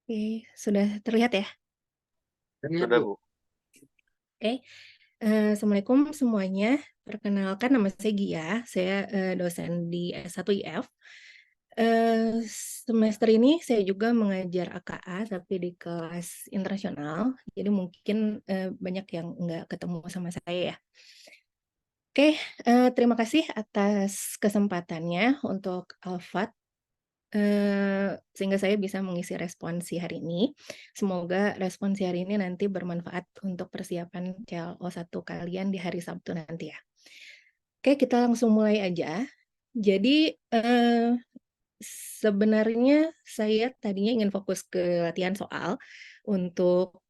Oke, sudah terlihat ya? Terlihat, Sudah, Bu. Bu. Oke, assalamualaikum semuanya. Perkenalkan nama saya Gia, saya dosen di S1 IF. Semester ini saya juga mengajar AKA tapi di kelas internasional, jadi mungkin banyak yang nggak ketemu sama saya ya. Oke, terima kasih atas kesempatannya untuk Alfat. Sehingga saya bisa mengisi responsi hari ini. Semoga responsi hari ini nanti bermanfaat untuk persiapan CLO 1 kalian di hari Sabtu nanti ya. Oke, kita langsung mulai aja. Jadi, sebenarnya saya tadinya ingin fokus ke latihan soal untuk,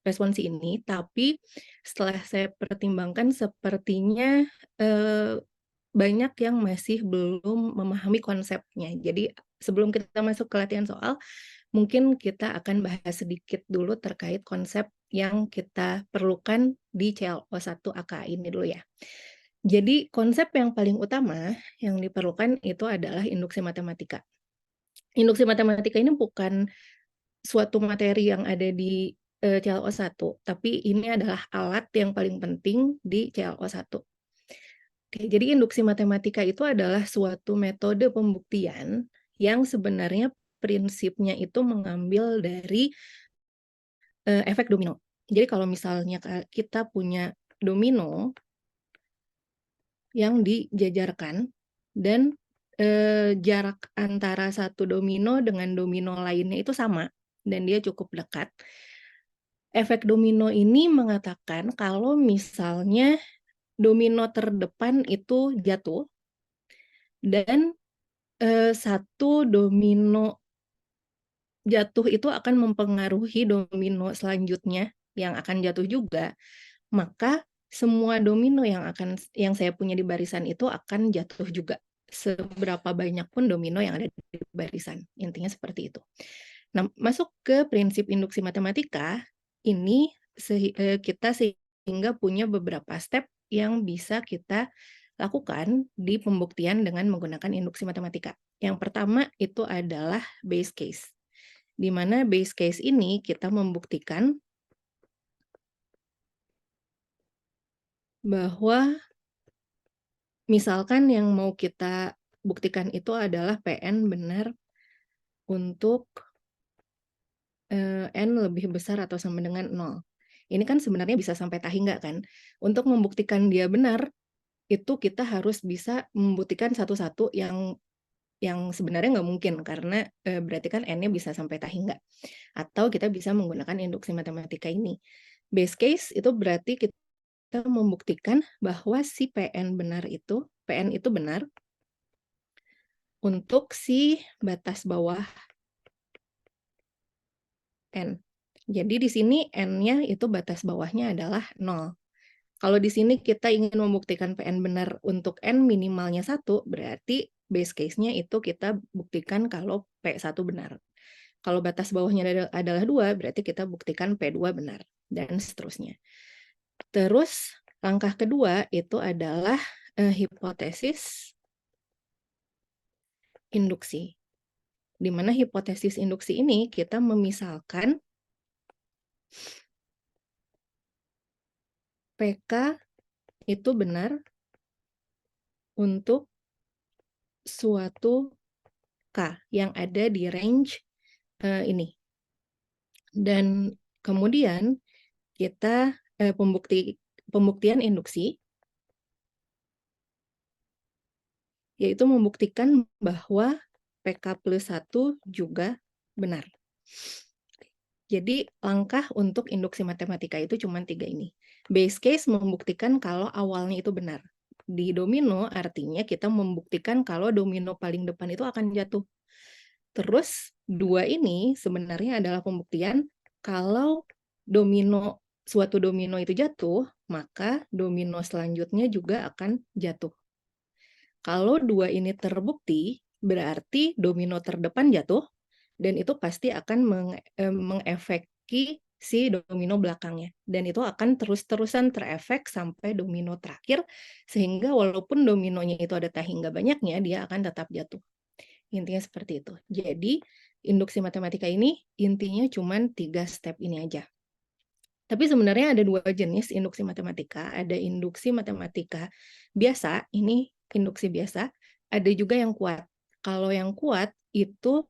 responsi ini, tapi setelah saya pertimbangkan sepertinya, eee banyak yang masih belum memahami konsepnya. Jadi, sebelum kita masuk ke latihan soal, mungkin kita akan bahas sedikit dulu terkait konsep yang kita perlukan di CLO 1 AKA ini dulu ya. Jadi, konsep yang paling utama yang diperlukan itu adalah induksi matematika. Induksi matematika ini bukan suatu materi yang ada di, CLO 1, tapi ini adalah alat yang paling penting di CLO 1. Oke, jadi induksi matematika itu adalah suatu metode pembuktian yang sebenarnya prinsipnya itu mengambil dari, efek domino. Jadi kalau misalnya kita punya domino yang dijajarkan dan, jarak antara satu domino dengan domino lainnya itu sama dan dia cukup dekat. Efek domino ini mengatakan kalau misalnya domino terdepan itu jatuh dan satu domino jatuh itu akan mempengaruhi domino selanjutnya yang akan jatuh juga, maka semua domino yang saya punya di barisan itu akan jatuh juga, seberapa banyak pun domino yang ada di barisan, intinya seperti itu. Nah, masuk ke prinsip induksi matematika, ini kita sehingga punya beberapa step yang bisa kita lakukan di pembuktian dengan menggunakan induksi matematika. Yang pertama itu adalah base case, di mana base case ini kita membuktikan bahwa misalkan yang mau kita buktikan itu adalah PN benar untuk N lebih besar atau sama dengan 0. Ini kan sebenarnya bisa sampai nggak kan? Untuk membuktikan dia benar, itu kita harus bisa membuktikan satu-satu yang sebenarnya nggak mungkin karena, berarti kan N-nya bisa sampai nggak. Atau kita bisa menggunakan induksi matematika ini. Base case itu berarti kita membuktikan bahwa si PN itu benar untuk si batas bawah N. Jadi di sini N-nya itu batas bawahnya adalah 0. Kalau di sini kita ingin membuktikan PN benar untuk N minimalnya 1, berarti base case-nya itu kita buktikan kalau P1 benar. Kalau batas bawahnya adalah 2, berarti kita buktikan P2 benar, dan seterusnya. Terus langkah kedua itu adalah hipotesis induksi. Di mana hipotesis induksi ini kita memisalkan PK itu benar untuk suatu K yang ada di range ini. Dan kemudian kita pembuktian induksi, yaitu membuktikan bahwa PK plus 1 juga benar. Jadi langkah untuk induksi matematika itu cuma 3 ini. Base case membuktikan kalau awalnya itu benar. Di domino artinya kita membuktikan kalau domino paling depan itu akan jatuh. Terus 2 ini sebenarnya adalah pembuktian kalau suatu domino itu jatuh, maka domino selanjutnya juga akan jatuh. Kalau 2 ini terbukti, berarti domino terdepan jatuh, dan itu pasti akan mengefeki si domino belakangnya. Dan itu akan terus-terusan terefek sampai domino terakhir, sehingga walaupun dominonya itu ada hingga banyaknya, dia akan tetap jatuh. Intinya seperti itu. Jadi, induksi matematika ini intinya cuma 3 step ini aja. Tapi sebenarnya ada 2 jenis induksi matematika, ada induksi matematika biasa, ini induksi biasa, ada juga yang kuat. Kalau yang kuat itu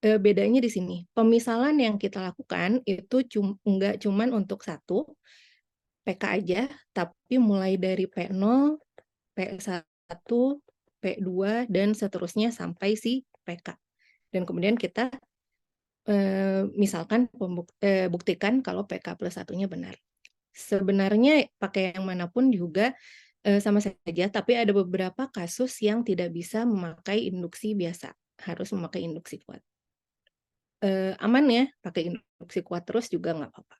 bedanya di sini, pemisalan yang kita lakukan itu nggak cuman untuk satu PK aja, tapi mulai dari P0, P1, P2, dan seterusnya sampai si PK. Dan kemudian kita misalkan buktikan kalau PK plus satunya benar. Sebenarnya pakai yang manapun juga sama saja, tapi ada beberapa kasus yang tidak bisa memakai induksi biasa, harus memakai induksi kuat. Aman ya, pakai induksi kuat terus juga nggak apa-apa.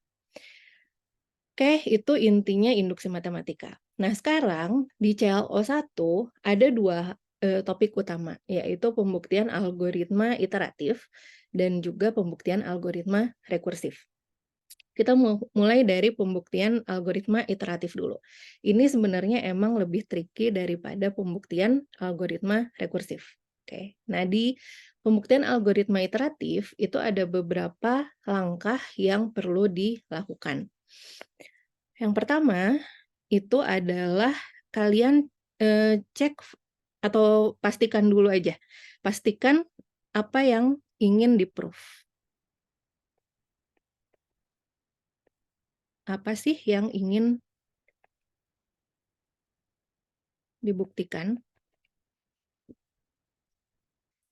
Oke, itu intinya induksi matematika. Nah, sekarang di CLO1 ada 2 topik utama, yaitu pembuktian algoritma iteratif dan juga pembuktian algoritma rekursif. Kita mulai dari pembuktian algoritma iteratif dulu. Ini sebenarnya emang lebih tricky daripada pembuktian algoritma rekursif. Oke. Nah, di pembuktian algoritma iteratif itu ada beberapa langkah yang perlu dilakukan. Yang pertama itu adalah kalian cek atau pastikan dulu aja. Pastikan apa yang ingin di-proof. Apa sih yang ingin dibuktikan?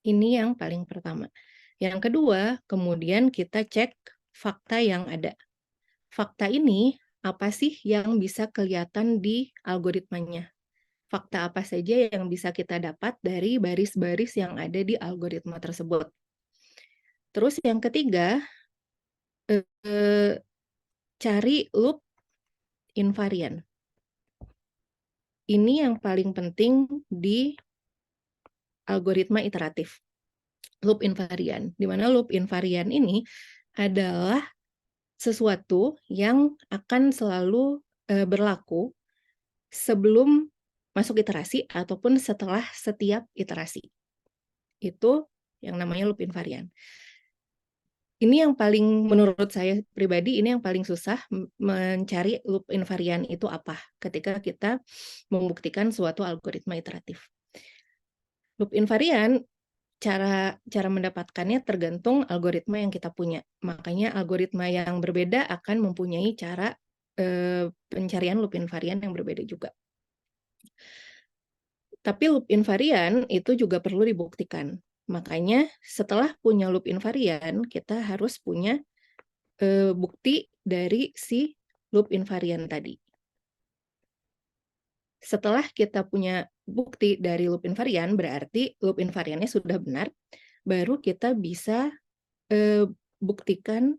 Ini yang paling pertama. Yang kedua, kemudian kita cek fakta yang ada. Fakta ini apa sih yang bisa kelihatan di algoritmanya? Fakta apa saja yang bisa kita dapat dari baris-baris yang ada di algoritma tersebut? Terus yang ketiga, cari loop invariant. Ini yang paling penting di algoritma iteratif. Loop invariant, di mana loop invariant ini adalah sesuatu yang akan selalu berlaku sebelum masuk iterasi ataupun setelah setiap iterasi. Itu yang namanya loop invariant. Ini yang paling, menurut saya pribadi, ini yang paling susah mencari loop invariant itu apa ketika kita membuktikan suatu algoritma iteratif. Loop invariant, cara mendapatkannya tergantung algoritma yang kita punya. Makanya algoritma yang berbeda akan mempunyai cara pencarian loop invariant yang berbeda juga. Tapi loop invariant itu juga perlu dibuktikan. Makanya setelah punya loop invariant, kita harus punya bukti dari si loop invariant tadi. Setelah kita punya bukti dari loop invariant, berarti loop invariantnya sudah benar, baru kita bisa buktikan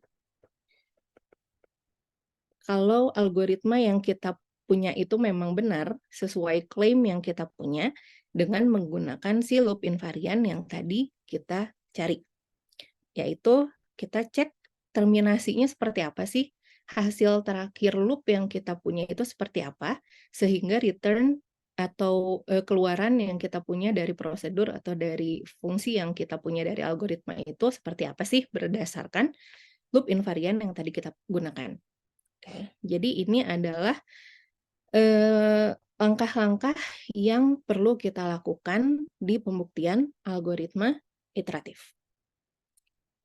kalau algoritma yang kita punya itu memang benar sesuai klaim yang kita punya dengan menggunakan si loop invariant yang tadi kita cari. Yaitu kita cek terminasinya seperti apa sih, hasil terakhir loop yang kita punya itu seperti apa, sehingga return atau keluaran yang kita punya dari prosedur atau dari fungsi yang kita punya dari algoritma itu seperti apa sih berdasarkan loop invariant yang tadi kita gunakan. Oke, jadi ini adalah langkah-langkah yang perlu kita lakukan di pembuktian algoritma iteratif.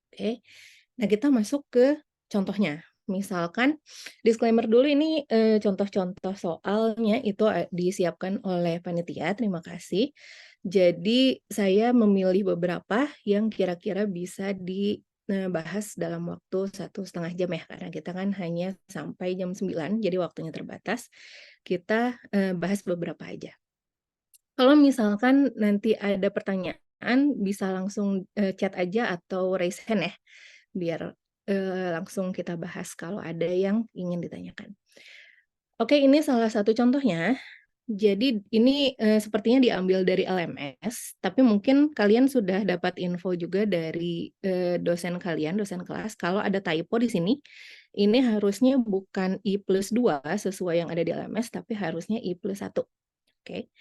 Oke, nah kita masuk ke contohnya. Misalkan, disclaimer dulu ini contoh-contoh soalnya itu disiapkan oleh panitia, terima kasih. Jadi saya memilih beberapa yang kira-kira bisa dibahas dalam waktu 1,5 jam ya, karena kita kan hanya sampai jam 9, jadi waktunya terbatas. Kita bahas beberapa aja. Kalau misalkan nanti ada pertanyaan, bisa langsung chat aja atau raise hand ya, biar langsung kita bahas kalau ada yang ingin ditanyakan. Oke, ini salah satu contohnya. Jadi ini sepertinya diambil dari LMS, tapi mungkin kalian sudah dapat info juga dari dosen kalian, dosen kelas, kalau ada typo di sini, ini harusnya bukan I+2 sesuai yang ada di LMS, tapi harusnya I+1. Oke.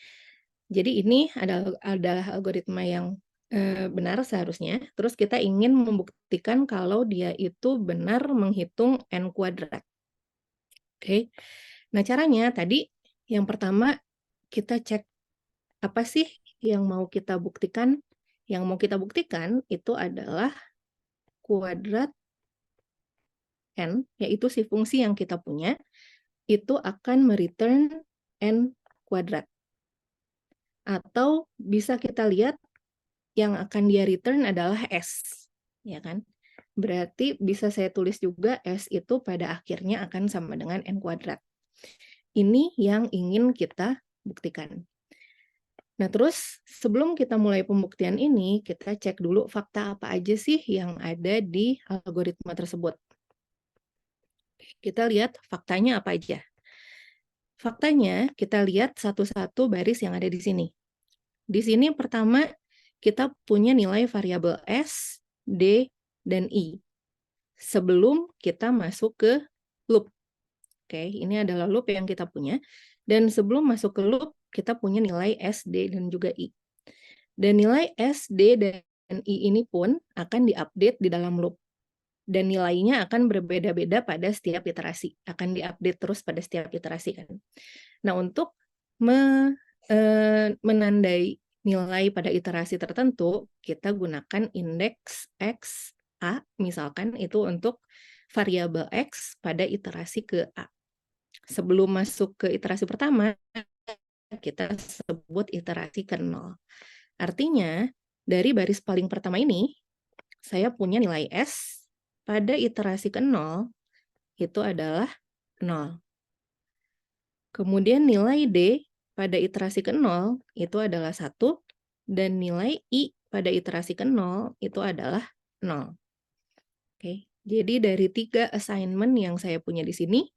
Jadi ini adalah algoritma yang benar seharusnya, terus kita ingin membuktikan kalau dia itu benar menghitung N kuadrat. Oke. Nah, caranya tadi yang pertama kita cek apa sih yang mau kita buktikan. Yang mau kita buktikan itu adalah kuadrat N, yaitu si fungsi yang kita punya, itu akan mereturn N kuadrat. Atau bisa kita lihat yang akan dia return adalah S, ya kan? Berarti bisa saya tulis juga S itu pada akhirnya akan sama dengan N kuadrat. Ini yang ingin kita buktikan. Nah, terus sebelum kita mulai pembuktian ini, kita cek dulu fakta apa aja sih yang ada di algoritma tersebut. Kita lihat faktanya apa aja. Faktanya, kita lihat satu-satu baris yang ada di sini. Di sini pertama, kita punya nilai variabel S, D, dan I. Sebelum kita masuk ke loop. Oke, ini adalah loop yang kita punya. Dan sebelum masuk ke loop, kita punya nilai S, D, dan juga I. Dan nilai S, D, dan I ini pun akan diupdate di dalam loop. Dan nilainya akan berbeda-beda pada setiap iterasi. Akan diupdate terus pada setiap iterasi kan. Nah, untuk menandai nilai pada iterasi tertentu, kita gunakan indeks X, A, misalkan itu untuk variabel X pada iterasi ke A. Sebelum masuk ke iterasi pertama, kita sebut iterasi ke 0. Artinya, dari baris paling pertama ini, saya punya nilai S pada iterasi ke 0, itu adalah 0. Kemudian nilai D pada iterasi ke 0 itu adalah 1, dan nilai I pada iterasi ke 0 itu adalah 0. Oke, jadi dari 3 assignment yang saya punya di sini,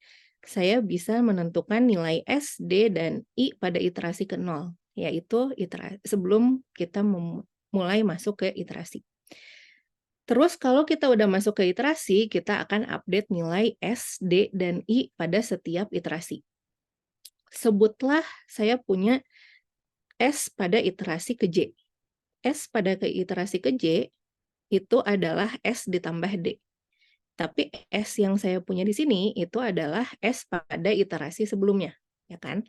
saya bisa menentukan nilai S, D, dan I pada iterasi ke 0, yaitu sebelum kita mulai masuk ke iterasi. Terus kalau kita udah masuk ke iterasi, kita akan update nilai S, D, dan I pada setiap iterasi. Sebutlah saya punya S pada iterasi ke J. S pada iterasi ke J itu adalah S ditambah D. Tapi S yang saya punya di sini itu adalah S pada iterasi sebelumnya, ya kan?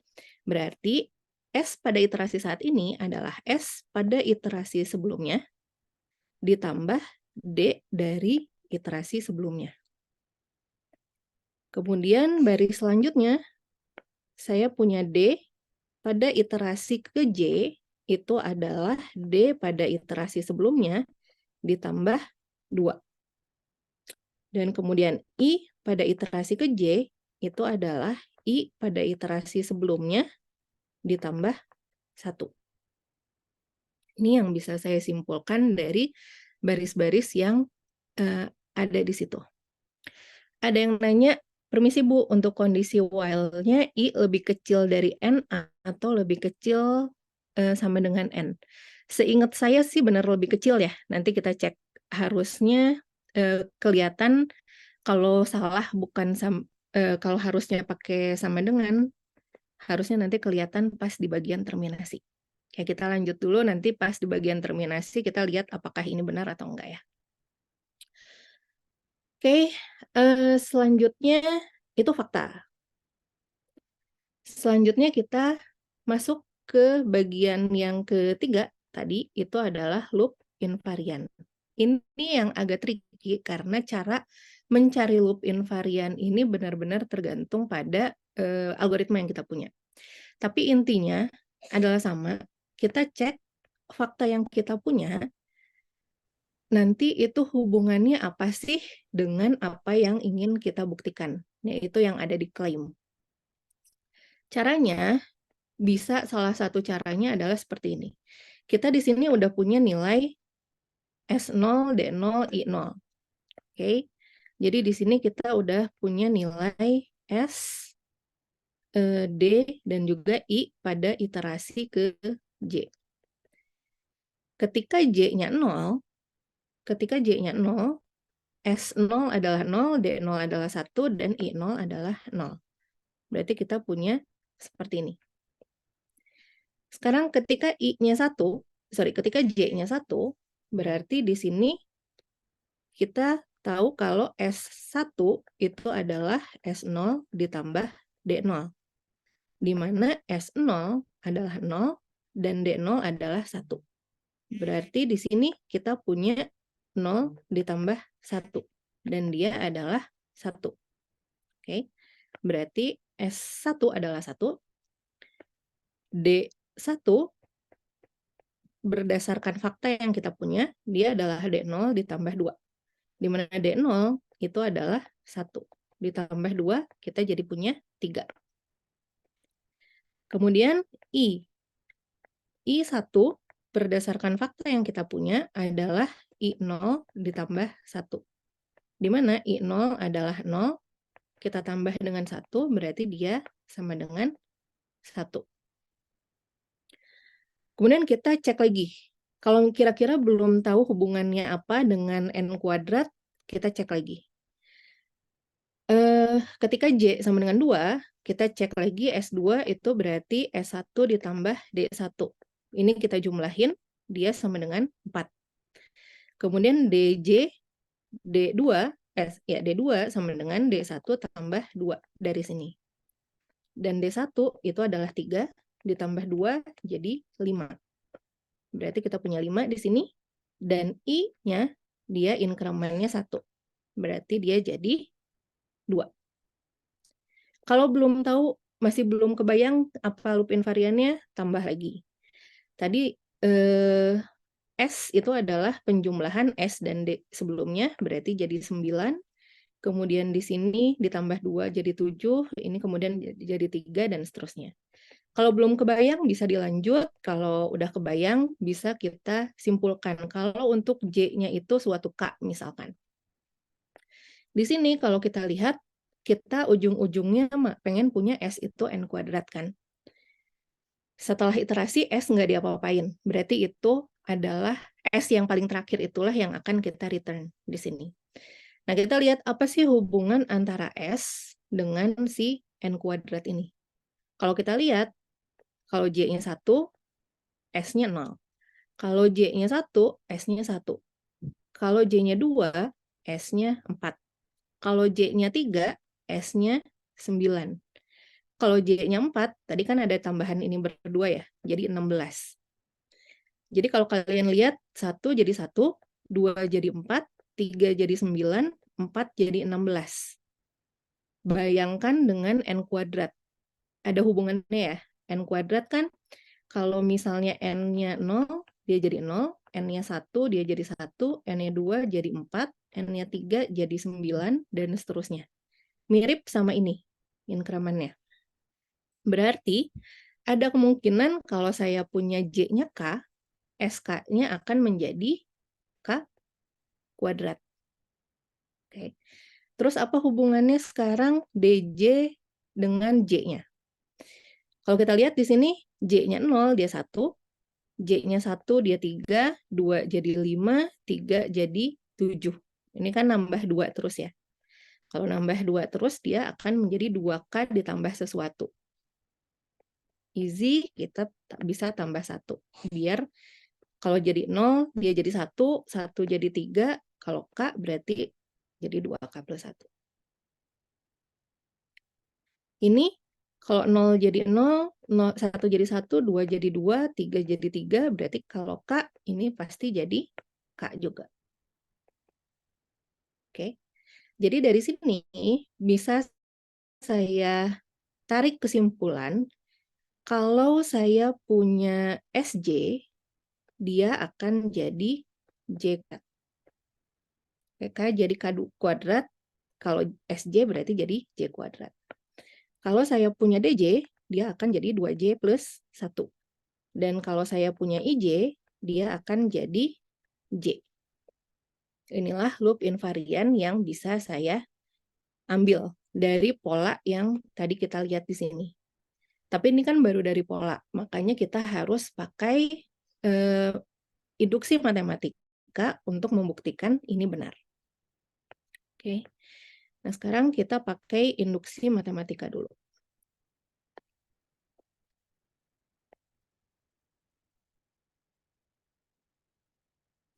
Berarti S pada iterasi saat ini adalah S pada iterasi sebelumnya ditambah D dari iterasi sebelumnya. Kemudian baris selanjutnya, saya punya D pada iterasi ke J, itu adalah D pada iterasi sebelumnya ditambah 2. Dan kemudian I pada iterasi ke J, itu adalah I pada iterasi sebelumnya ditambah 1. Ini yang bisa saya simpulkan dari baris-baris yang ada di situ. Ada yang nanya, permisi Bu, untuk kondisi while-nya I lebih kecil dari N atau lebih kecil sama dengan N? Seingat saya sih benar lebih kecil ya, nanti kita cek. Harusnya kelihatan kalau salah bukan kalau harusnya pakai sama dengan, harusnya nanti kelihatan pas di bagian terminasi. Ya, kita lanjut dulu, nanti pas di bagian terminasi kita lihat apakah ini benar atau enggak ya. Oke, selanjutnya itu fakta. Selanjutnya kita masuk ke bagian yang ketiga tadi, itu adalah loop invariant. Ini yang agak tricky karena cara mencari loop invariant ini benar-benar tergantung pada algoritma yang kita punya. Tapi intinya adalah sama, kita cek fakta yang kita punya, nanti itu hubungannya apa sih dengan apa yang ingin kita buktikan, yaitu yang ada di claim. Caranya, salah satu caranya adalah seperti ini. Kita di sini udah punya nilai S0, D0, I0. Oke. Jadi di sini kita udah punya nilai S, D, dan juga I pada iterasi ke J. Ketika J-nya 0, S0 adalah 0, D0 adalah 1, dan I0 adalah 0. Berarti kita punya seperti ini. Sekarang ketika I-nya 1, ketika J-nya 1, berarti di sini kita tahu kalau S1 itu adalah S0 ditambah D0, di mana S0 adalah 0 dan D0 adalah 1. Berarti di sini kita punya 0 ditambah 1, dan dia adalah 1. Oke, berarti S1 adalah 1, D1 berdasarkan fakta yang kita punya, dia adalah D0 ditambah 2. Di mana D0 itu adalah 1. Ditambah 2, kita jadi punya 3. Kemudian I. I1 berdasarkan fakta yang kita punya adalah I0 ditambah 1. Di mana I0 adalah 0, kita tambah dengan 1, berarti dia sama dengan 1. Kemudian kita cek lagi. Kalau kira-kira belum tahu hubungannya apa dengan N kuadrat, kita cek lagi. Ketika J sama dengan 2, kita cek lagi S2 itu berarti S1 ditambah D1. Ini kita jumlahin, dia sama dengan 4. Kemudian DJ, D2 sama dengan D1 tambah 2 dari sini. Dan D1 itu adalah 3, ditambah 2 jadi 5. Berarti kita punya 5 di sini, dan I-nya dia inkremennya 1. Berarti dia jadi 2. Kalau belum tahu, masih belum kebayang apa loop invariannya, tambah lagi. Tadi S itu adalah penjumlahan S dan D sebelumnya, berarti jadi 9. Kemudian di sini ditambah 2 jadi 7, ini kemudian jadi 3, dan seterusnya. Kalau belum kebayang bisa dilanjut, kalau udah kebayang bisa kita simpulkan. Kalau untuk J-nya itu suatu K misalkan. Di sini kalau kita lihat, kita ujung-ujungnya pengen punya S itu N kuadrat kan. Setelah iterasi S nggak diapa-apain, berarti itu adalah S yang paling terakhir itulah yang akan kita return di sini. Nah, kita lihat apa sih hubungan antara S dengan si N kuadrat ini. Kalau kita lihat, kalau J-nya 1, S-nya 0. Kalau J-nya 1, S-nya 1. Kalau J-nya 2, S-nya 4. Kalau J-nya 3, S-nya 9. Kalau J-nya 4, tadi kan ada tambahan ini berdua ya, jadi 16. Jadi kalau kalian lihat, 1 jadi 1, 2 jadi 4, 3 jadi 9, 4 jadi 16. Bayangkan dengan N kuadrat. Ada hubungannya ya. N kuadrat kan, kalau misalnya N-nya 0, dia jadi 0, N-nya 1, dia jadi 1, N-nya 2 jadi 4, N-nya 3 jadi 9, dan seterusnya. Mirip sama ini, inkremennya. Berarti, ada kemungkinan kalau saya punya J-nya K, SK-nya akan menjadi K kuadrat. Oke. Terus apa hubungannya sekarang DJ dengan J-nya? Kalau kita lihat di sini, J-nya 0, dia 1, J-nya 1, dia 3, 2 jadi 5, 3 jadi 7. Ini kan nambah 2 terus ya. Kalau nambah 2 terus, dia akan menjadi 2K ditambah sesuatu. Easy, kita bisa tambah 1. Biar kalau jadi 0, dia jadi 1, 1 jadi 3, kalau K berarti jadi 2K plus 1. Ini kalau 0 jadi 0, 1 jadi 1, 2 jadi 2, 3 jadi 3, berarti kalau K ini pasti jadi K juga. Oke. Jadi dari sini bisa saya tarik kesimpulan kalau saya punya SJ, dia akan jadi J kuadrat. K jadi K kuadrat, kalau SJ berarti jadi J kuadrat. Kalau saya punya DJ, dia akan jadi 2J plus 1. Dan kalau saya punya IJ, dia akan jadi J. Inilah loop invarian yang bisa saya ambil dari pola yang tadi kita lihat di sini. Tapi ini kan baru dari pola, makanya kita harus pakai induksi matematika untuk membuktikan ini benar. Oke. Nah, sekarang kita pakai induksi matematika dulu.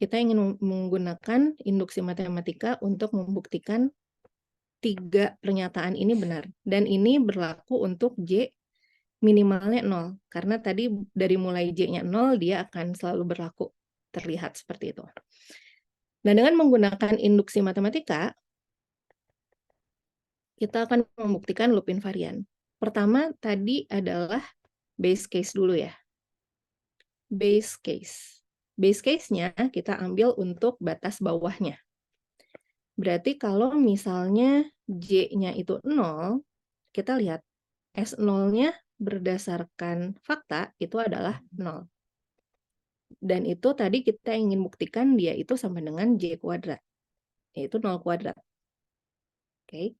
kita ingin menggunakan induksi matematika untuk membuktikan 3 pernyataan ini benar. Dan ini berlaku untuk J minimalnya 0. Karena tadi dari mulai J-nya 0, dia akan selalu berlaku. Terlihat seperti itu. Nah, dengan menggunakan induksi matematika, kita akan membuktikan loop invariant. Pertama, tadi adalah base case dulu ya. Base case. Base case-nya kita ambil untuk batas bawahnya. Berarti kalau misalnya J-nya itu 0, kita lihat S0-nya berdasarkan fakta itu adalah 0. Dan itu tadi kita ingin buktikan dia itu sama dengan J kuadrat, yaitu 0 kuadrat. Oke.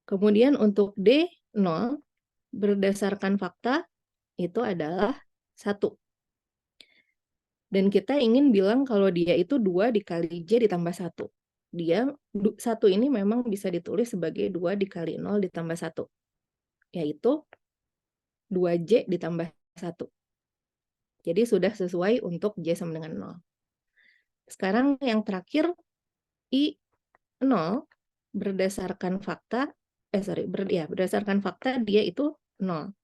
Kemudian untuk D0 berdasarkan fakta itu adalah 1. Dan kita ingin bilang kalau dia itu 2 dikali J ditambah 1. Dia 1 ini memang bisa ditulis sebagai 2 dikali 0 ditambah 1. Yaitu 2J ditambah 1. Jadi sudah sesuai untuk J sama dengan 0. Sekarang yang terakhir, I0 berdasarkan fakta, berdasarkan fakta dia itu 0.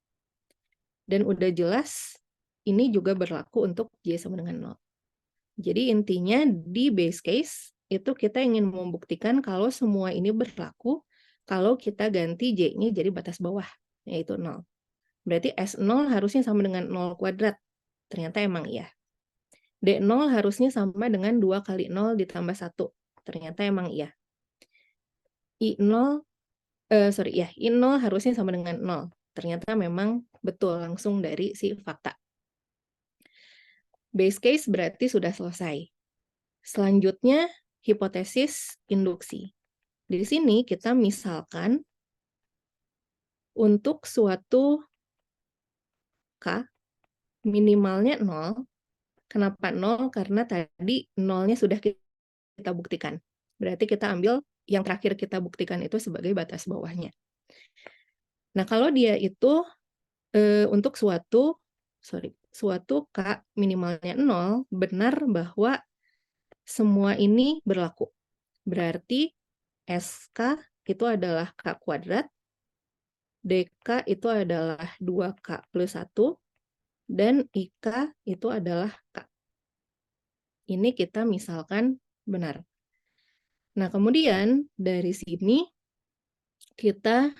Dan udah jelas ini juga berlaku untuk J sama dengan 0. Jadi intinya di base case itu kita ingin membuktikan kalau semua ini berlaku kalau kita ganti J-nya jadi batas bawah, yaitu 0. Berarti S0 harusnya sama dengan 0 kuadrat. Ternyata emang iya. D0 harusnya sama dengan 2 kali 0 ditambah 1. Ternyata emang iya. I0 harusnya sama dengan 0. Ternyata memang betul langsung dari si fakta. Base case berarti sudah selesai. Selanjutnya, hipotesis induksi. Di sini kita misalkan untuk suatu K minimalnya 0. Kenapa 0? Karena tadi 0-nya sudah kita buktikan. Berarti kita ambil yang terakhir kita buktikan itu sebagai batas bawahnya. Nah, kalau dia itu untuk suatu K minimalnya 0, benar bahwa semua ini berlaku. Berarti SK itu adalah K kuadrat, DK itu adalah 2K plus 1, dan IK itu adalah K. Ini kita misalkan benar. Nah, kemudian dari sini kita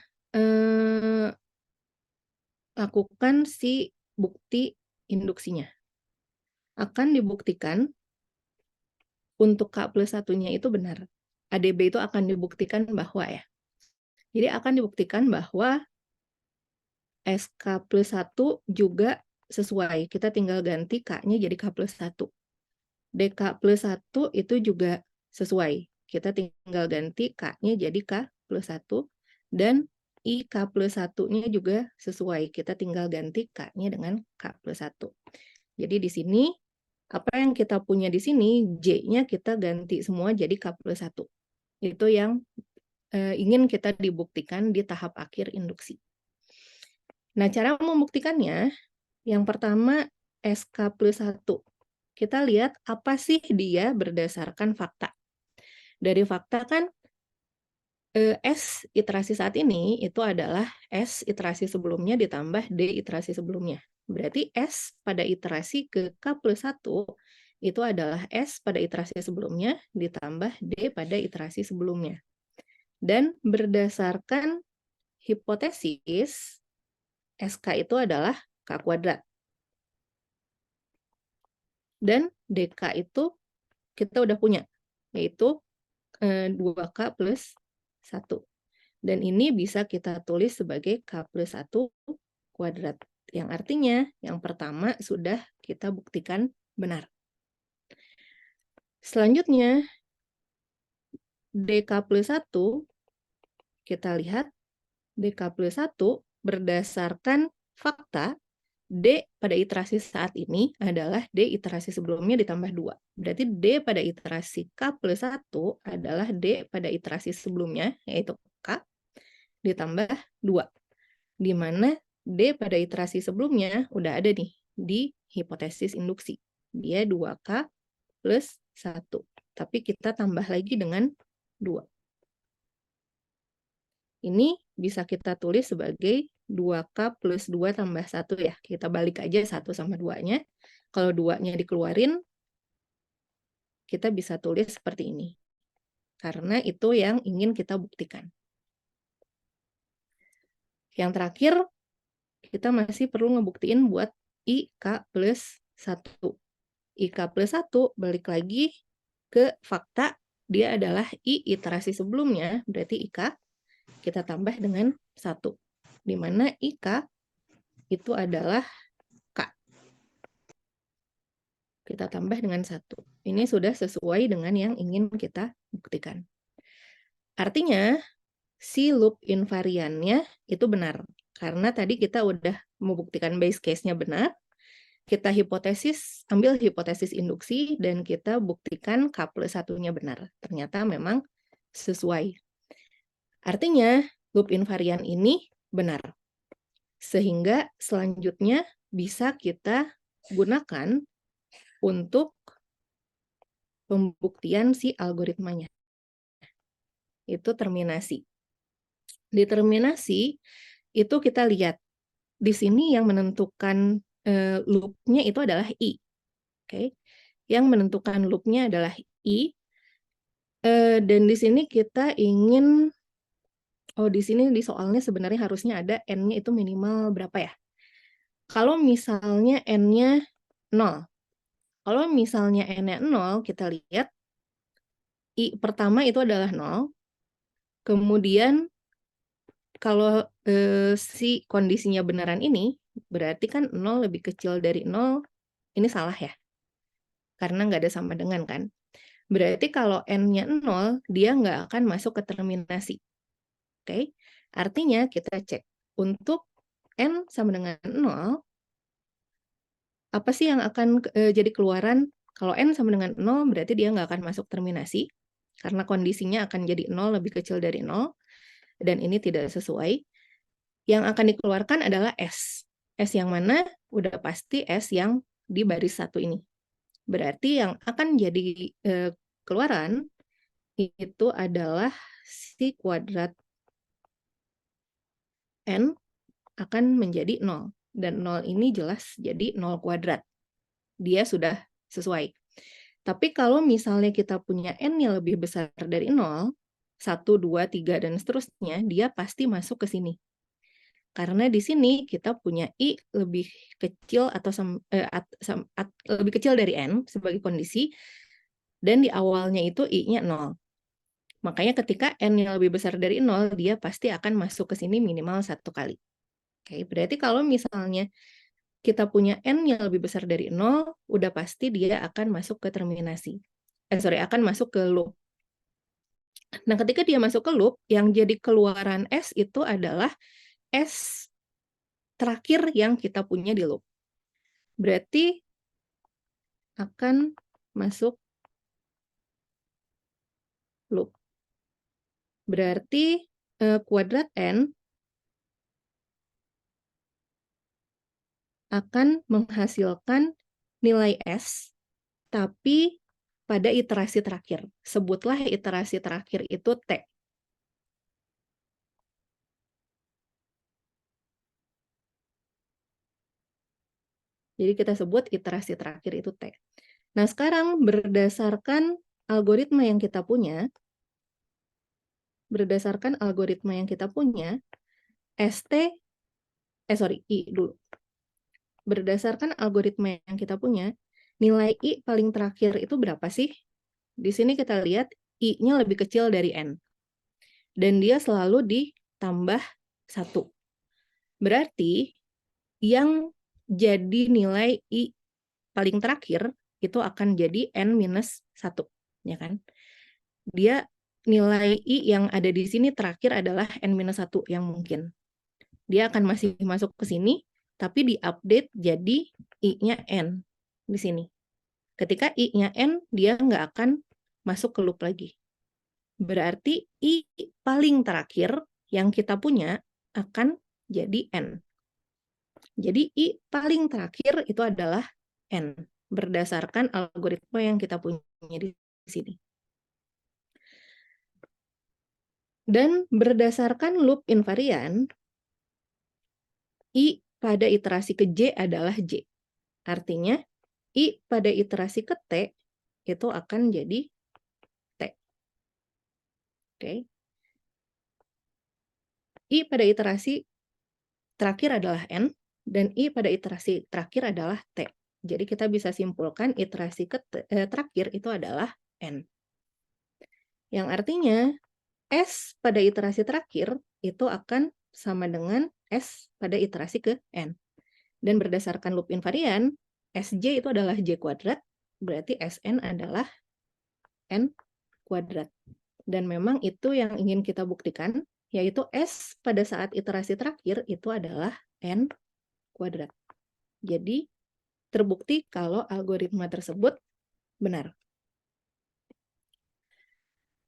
lakukan si bukti induksinya. Akan dibuktikan untuk K plus 1-nya itu benar. ADB itu akan dibuktikan bahwa ya. Jadi akan dibuktikan bahwa SK plus 1 juga sesuai. Kita tinggal ganti K-nya jadi K plus 1. DK plus 1 itu juga sesuai. Kita tinggal ganti K-nya jadi K plus 1. Dan IK plus 1-nya juga sesuai. Kita tinggal ganti K-nya dengan K plus 1. Jadi di sini, apa yang kita punya di sini, J-nya kita ganti semua jadi K plus 1. Itu yang ingin kita dibuktikan di tahap akhir induksi. Nah, cara membuktikannya, yang pertama SK plus 1. Kita lihat apa sih dia berdasarkan fakta. Dari fakta kan, S iterasi saat ini itu adalah S iterasi sebelumnya ditambah D iterasi sebelumnya. Berarti S pada iterasi ke K plus 1 itu adalah S pada iterasi sebelumnya ditambah D pada iterasi sebelumnya. Dan berdasarkan hipotesis, SK itu adalah K kuadrat. Dan DK itu kita udah punya, yaitu 2K plus 1. Dan ini bisa kita tulis sebagai K plus 1 kuadrat. Yang artinya, yang pertama sudah kita buktikan benar. Selanjutnya, DK plus 1, kita lihat DK plus 1 berdasarkan fakta, D pada iterasi saat ini adalah D iterasi sebelumnya ditambah 2. Berarti D pada iterasi K plus 1 adalah D pada iterasi sebelumnya, yaitu K, ditambah 2. Di mana D pada iterasi sebelumnya udah ada nih di hipotesis induksi. Dia 2K plus 1. Tapi kita tambah lagi dengan 2. Ini bisa kita tulis sebagai 2K plus 2 tambah 1 ya. Kita balik aja 1 sama 2-nya. Kalau 2-nya dikeluarin, kita bisa tulis seperti ini. Karena itu yang ingin kita buktikan. Yang terakhir, kita masih perlu ngebuktiin buat IK plus 1. IK plus 1 balik lagi ke fakta, dia adalah I iterasi sebelumnya, berarti IK, kita tambah dengan 1. Di mana IK itu adalah K. Kita tambah dengan 1. Ini sudah sesuai dengan yang ingin kita buktikan. Artinya, si loop invariannya itu benar. Karena tadi kita udah membuktikan base case-nya benar, kita ambil hipotesis induksi, dan kita buktikan K plus 1-nya benar. Ternyata memang sesuai. Artinya, loop invarian ini benar. Sehingga selanjutnya bisa kita gunakan untuk pembuktian si algoritmanya. Itu terminasi. Di terminasi, itu kita lihat. Di sini yang menentukan loop-nya itu adalah I. Oke. Yang menentukan loop-nya adalah I. Dan di sini kita ingin, di sini di soalnya sebenarnya harusnya ada N-nya itu minimal berapa ya? Kalau misalnya N-nya 0. Kalau misalnya N-nya 0, kita lihat I pertama itu adalah 0. Kemudian kalau si kondisinya beneran ini, berarti kan 0 lebih kecil dari 0, ini salah ya? Karena nggak ada sama dengan kan? Berarti kalau N-nya 0, dia nggak akan masuk ke terminasi. Oke? Artinya kita cek. Untuk N sama dengan 0, apa sih yang akan jadi keluaran? Kalau N sama dengan 0, berarti dia nggak akan masuk terminasi. Karena kondisinya akan jadi 0 lebih kecil dari 0. Dan ini tidak sesuai. Yang akan dikeluarkan adalah S. S yang mana? Udah pasti S yang di baris 1 ini. Berarti yang akan jadi keluaran itu adalah si kuadrat N akan menjadi 0. Dan 0 ini jelas jadi 0 kuadrat. Dia sudah sesuai. Tapi kalau misalnya kita punya N-nya lebih besar dari 0, 1, 2, 3, dan seterusnya, dia pasti masuk ke sini. Karena di sini kita punya I lebih kecil atau lebih kecil dari N sebagai kondisi, dan di awalnya itu I-nya 0. Makanya ketika N-nya lebih besar dari 0, dia pasti akan masuk ke sini minimal 1 kali. Oke, berarti kalau misalnya kita punya N yang lebih besar dari 0, udah pasti dia akan masuk ke terminasi. Akan masuk ke loop. Nah, ketika dia masuk ke loop, yang jadi keluaran S itu adalah S terakhir yang kita punya di loop. Berarti akan masuk loop. Berarti kuadrat N akan menghasilkan nilai S, tapi pada iterasi terakhir. Sebutlah iterasi terakhir itu T. Jadi kita sebut iterasi terakhir itu T. Nah, sekarang berdasarkan algoritma yang kita punya, I dulu. Berdasarkan algoritma yang kita punya, nilai I paling terakhir itu berapa sih? Di sini kita lihat I-nya lebih kecil dari N. Dan dia selalu ditambah 1. Berarti yang jadi nilai I paling terakhir itu akan jadi N-1, ya kan? Dia nilai I yang ada di sini terakhir adalah N-1 yang mungkin. Dia akan masih masuk ke sini, tapi diupdate jadi I-nya N di sini. Ketika I-nya N, dia nggak akan masuk ke loop lagi. Berarti I paling terakhir yang kita punya akan jadi N. Jadi I paling terakhir itu adalah N. berdasarkan algoritma yang kita punya di sini. Dan berdasarkan loop invarian, I pada iterasi ke J adalah J. Artinya, I pada iterasi ke T itu akan jadi T. Oke. I pada iterasi terakhir adalah N, dan I pada iterasi terakhir adalah T. Jadi kita bisa simpulkan iterasi terakhir itu adalah N. Yang artinya, S pada iterasi terakhir itu akan sama dengan S pada iterasi ke N. Dan berdasarkan loop invarian, Sj itu adalah J kuadrat, berarti Sn adalah N kuadrat. Dan memang itu yang ingin kita buktikan, yaitu S pada saat iterasi terakhir itu adalah N kuadrat. Jadi, terbukti kalau algoritma tersebut benar.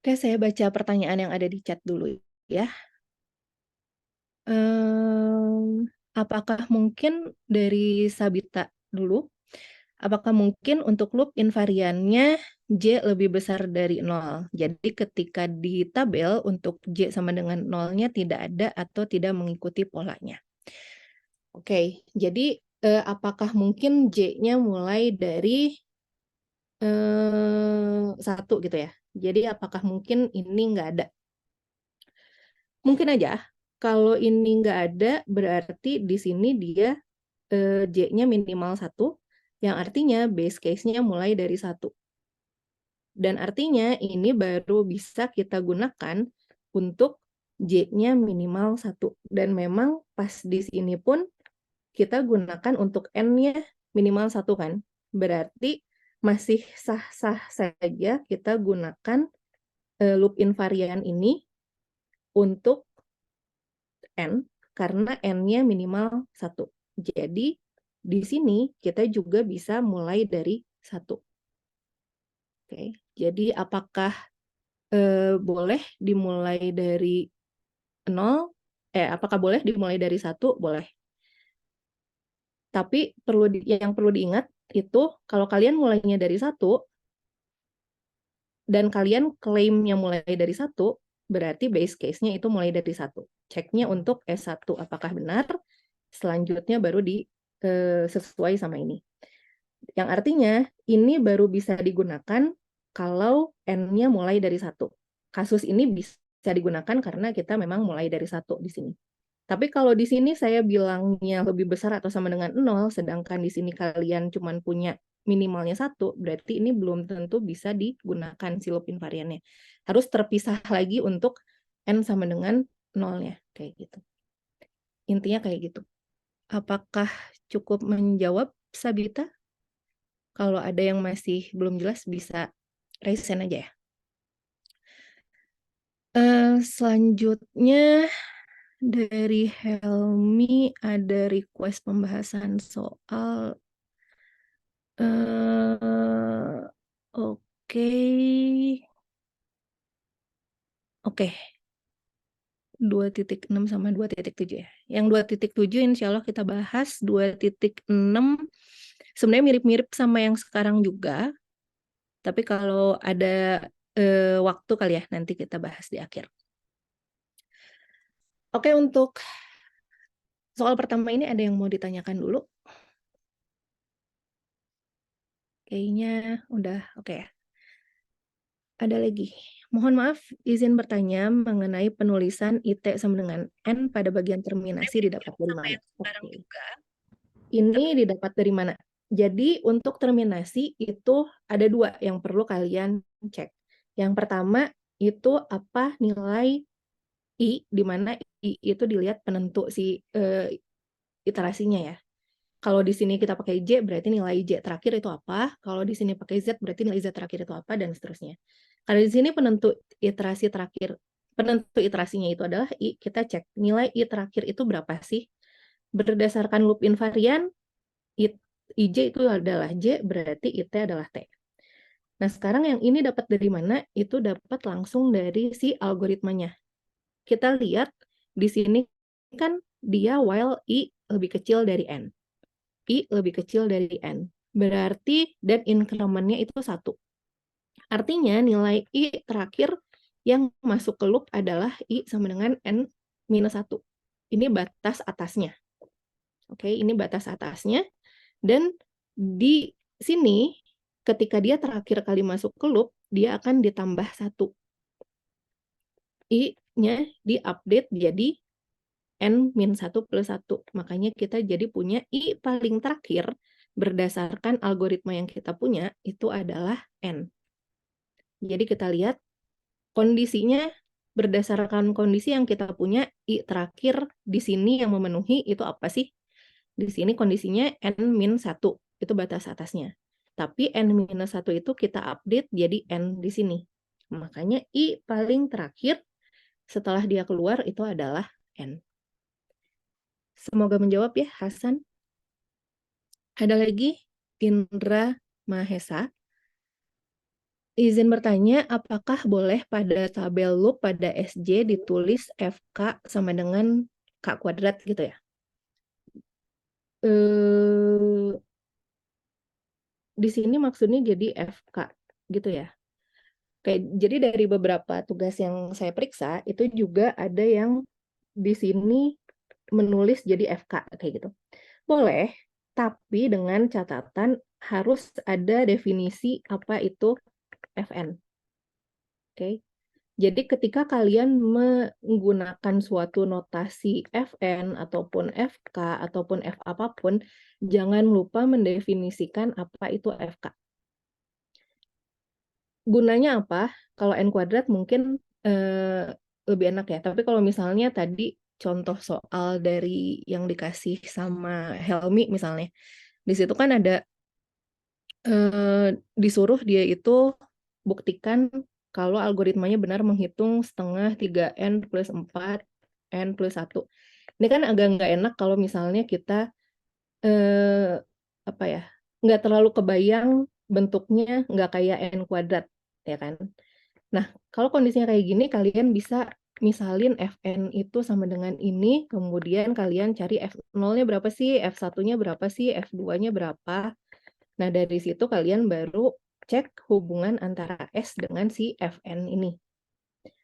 Oke, saya baca pertanyaan yang ada di chat dulu ya. Apakah mungkin dari Sabita dulu, apakah mungkin untuk loop invariannya J lebih besar dari 0? Jadi ketika di tabel untuk J sama dengan 0-nya tidak ada atau tidak mengikuti polanya. Oke, jadi apakah mungkin J-nya mulai dari 1 gitu ya? Jadi apakah mungkin ini nggak ada? Mungkin aja. Kalau ini nggak ada, berarti di sini dia J-nya minimal 1, yang artinya base case-nya mulai dari 1. Dan artinya ini baru bisa kita gunakan untuk J-nya minimal 1. Dan memang pas di sini pun kita gunakan untuk N-nya minimal 1 kan. Berarti masih sah-sah saja kita gunakan loop invarian ini untuk N, karena N-nya minimal 1. Jadi, di sini kita juga bisa mulai dari 1. Oke, jadi apakah boleh dimulai dari 0? Apakah boleh dimulai dari 1? Boleh. Tapi yang perlu diingat itu, kalau kalian mulainya dari 1, dan kalian klaimnya mulai dari 1, berarti base case-nya itu mulai dari 1. Ceknya untuk S1 apakah benar, selanjutnya baru sesuai sama ini. Yang artinya, ini baru bisa digunakan kalau N-nya mulai dari 1. Kasus ini bisa digunakan karena kita memang mulai dari 1 di sini. Tapi kalau di sini saya bilangnya lebih besar atau sama dengan 0, sedangkan di sini kalian cuma punya minimalnya 1, berarti ini belum tentu bisa digunakan si loop invariannya. Harus terpisah lagi untuk N sama dengan 0-nya, kayak gitu. Intinya kayak gitu. Apakah cukup menjawab, Sabita? Kalau ada yang masih belum jelas, bisa raise hand aja ya. Selanjutnya, dari Helmi ada request pembahasan soal oke. 2.6 sama 2.7 ya. Yang 2.7 insya Allah kita bahas. 2.6 sebenarnya mirip-mirip sama yang sekarang juga. Tapi kalau ada waktu kali ya, nanti kita bahas di akhir. Oke, untuk soal pertama ini ada yang mau ditanyakan dulu? Kayaknya udah oke ya. Ada lagi. Mohon maaf, izin bertanya mengenai penulisan IT sama dengan N pada bagian terminasi didapat dari mana? Oke. Ini didapat dari mana? Jadi untuk terminasi itu ada 2 yang perlu kalian cek. Yang pertama itu apa nilai I, di mana I itu dilihat penentu si iterasinya ya. Kalau di sini kita pakai J, berarti nilai J terakhir itu apa. Kalau di sini pakai Z, berarti nilai Z terakhir itu apa, dan seterusnya. Kalau di sini penentu iterasi terakhir, penentu iterasinya itu adalah I, kita cek nilai I terakhir itu berapa sih. Berdasarkan loop invarian, IJ itu adalah J, berarti IT adalah T. Nah, sekarang yang ini dapat dari mana? Itu dapat langsung dari si algoritmanya. Kita lihat di sini kan dia while I lebih kecil dari N. I lebih kecil dari N. berarti dan increment-nya itu 1. Artinya nilai I terakhir yang masuk ke loop adalah I sama dengan N-1. Ini batas atasnya. Oke, ini batas atasnya. Dan di sini, ketika dia terakhir kali masuk ke loop, dia akan ditambah 1. I-nya di-update jadi N-1 plus 1. Makanya kita jadi punya I paling terakhir berdasarkan algoritma yang kita punya, itu adalah N. Jadi kita lihat kondisinya berdasarkan kondisi yang kita punya, I terakhir di sini yang memenuhi itu apa sih? Di sini kondisinya N-1, itu batas atasnya. Tapi N-1 itu kita update jadi N di sini. Makanya I paling terakhir setelah dia keluar itu adalah N. Semoga menjawab ya, Hasan. Ada lagi, Indra Mahesa. Izin bertanya, apakah boleh pada tabel loop pada SJ ditulis FK sama dengan K kuadrat gitu ya? Di sini maksudnya jadi FK gitu ya? Jadi dari beberapa tugas yang saya periksa, itu juga ada yang di sini menulis jadi FK kayak gitu. Boleh, tapi dengan catatan harus ada definisi apa itu FN. Oke. Jadi ketika kalian menggunakan suatu notasi FN ataupun FK ataupun F apapun, jangan lupa mendefinisikan apa itu FK. Gunanya apa? Kalau N kuadrat mungkin lebih enak ya. Tapi kalau misalnya tadi contoh soal dari yang dikasih sama Helmi misalnya, di situ kan ada disuruh dia itu buktikan kalau algoritmanya benar menghitung setengah 3N plus 4, N plus 1. Ini kan agak nggak enak kalau misalnya kita apa ya, nggak terlalu kebayang bentuknya nggak kayak N kuadrat, ya kan? Nah, kalau kondisinya kayak gini, kalian bisa misalin Fn itu sama dengan ini, kemudian kalian cari F0-nya berapa sih, F1-nya berapa sih, F2-nya berapa. Nah, dari situ kalian baru cek hubungan antara S dengan si Fn ini.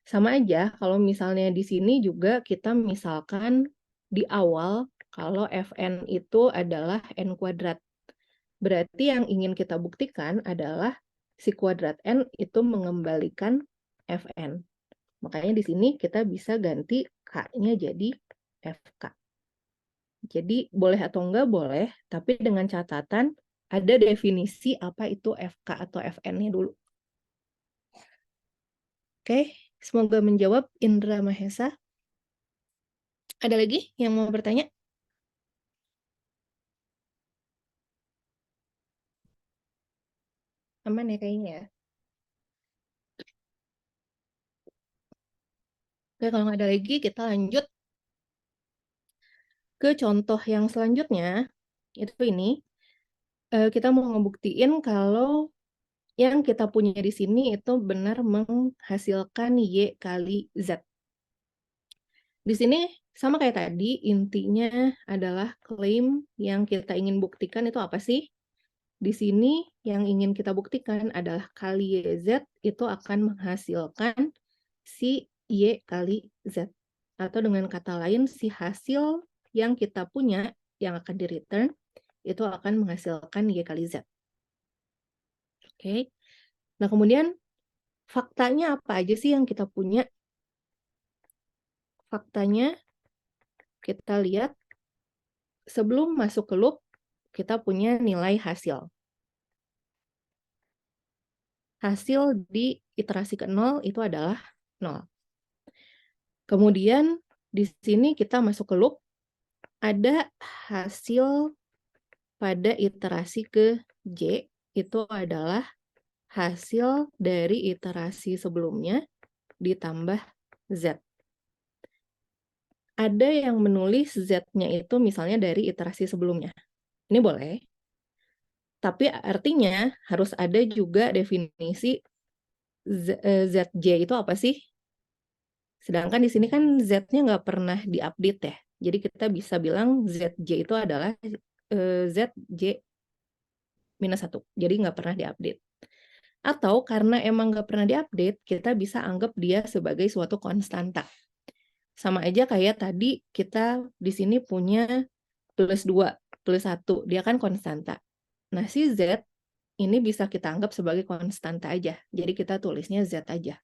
Sama aja, kalau misalnya di sini juga kita misalkan di awal, kalau Fn itu adalah N kuadrat. Berarti yang ingin kita buktikan adalah si kuadrat N itu mengembalikan Fn. Makanya di sini kita bisa ganti K-nya jadi FK. Jadi boleh atau enggak boleh, tapi dengan catatan ada definisi apa itu FK atau Fn-nya dulu. Oke, semoga menjawab Indra Mahesa. Ada lagi yang mau bertanya? Aman ya kayaknya ya. Oke, kalau nggak ada lagi, kita lanjut ke contoh yang selanjutnya. Itu ini, kita mau ngebuktiin kalau yang kita punya di sini itu benar menghasilkan Y kali Z. Di sini sama kayak tadi, intinya adalah klaim yang kita ingin buktikan itu apa sih? Di sini yang ingin kita buktikan adalah kali YZ itu akan menghasilkan si Y kali Z. Atau dengan kata lain, si hasil yang kita punya yang akan di-return itu akan menghasilkan Y kali Z. Oke. Nah, kemudian faktanya apa aja sih yang kita punya? Faktanya kita lihat sebelum masuk ke loop, kita punya nilai hasil. Hasil di iterasi ke-0 itu adalah 0. Kemudian di sini kita masuk ke loop, ada hasil pada iterasi ke J, itu adalah hasil dari iterasi sebelumnya ditambah Z. Ada yang menulis Z-nya itu misalnya dari iterasi sebelumnya. Ini boleh. Tapi artinya harus ada juga definisi ZJ itu apa sih? Sedangkan di sini kan Z-nya nggak pernah diupdate ya. Jadi kita bisa bilang ZJ itu adalah ZJ minus 1. Jadi nggak pernah diupdate. Atau karena emang nggak pernah diupdate, kita bisa anggap dia sebagai suatu konstanta. Sama aja kayak tadi kita di sini punya plus 2, plus 1. Dia kan konstanta. Nah, si Z ini bisa kita anggap sebagai konstanta aja. Jadi kita tulisnya Z aja.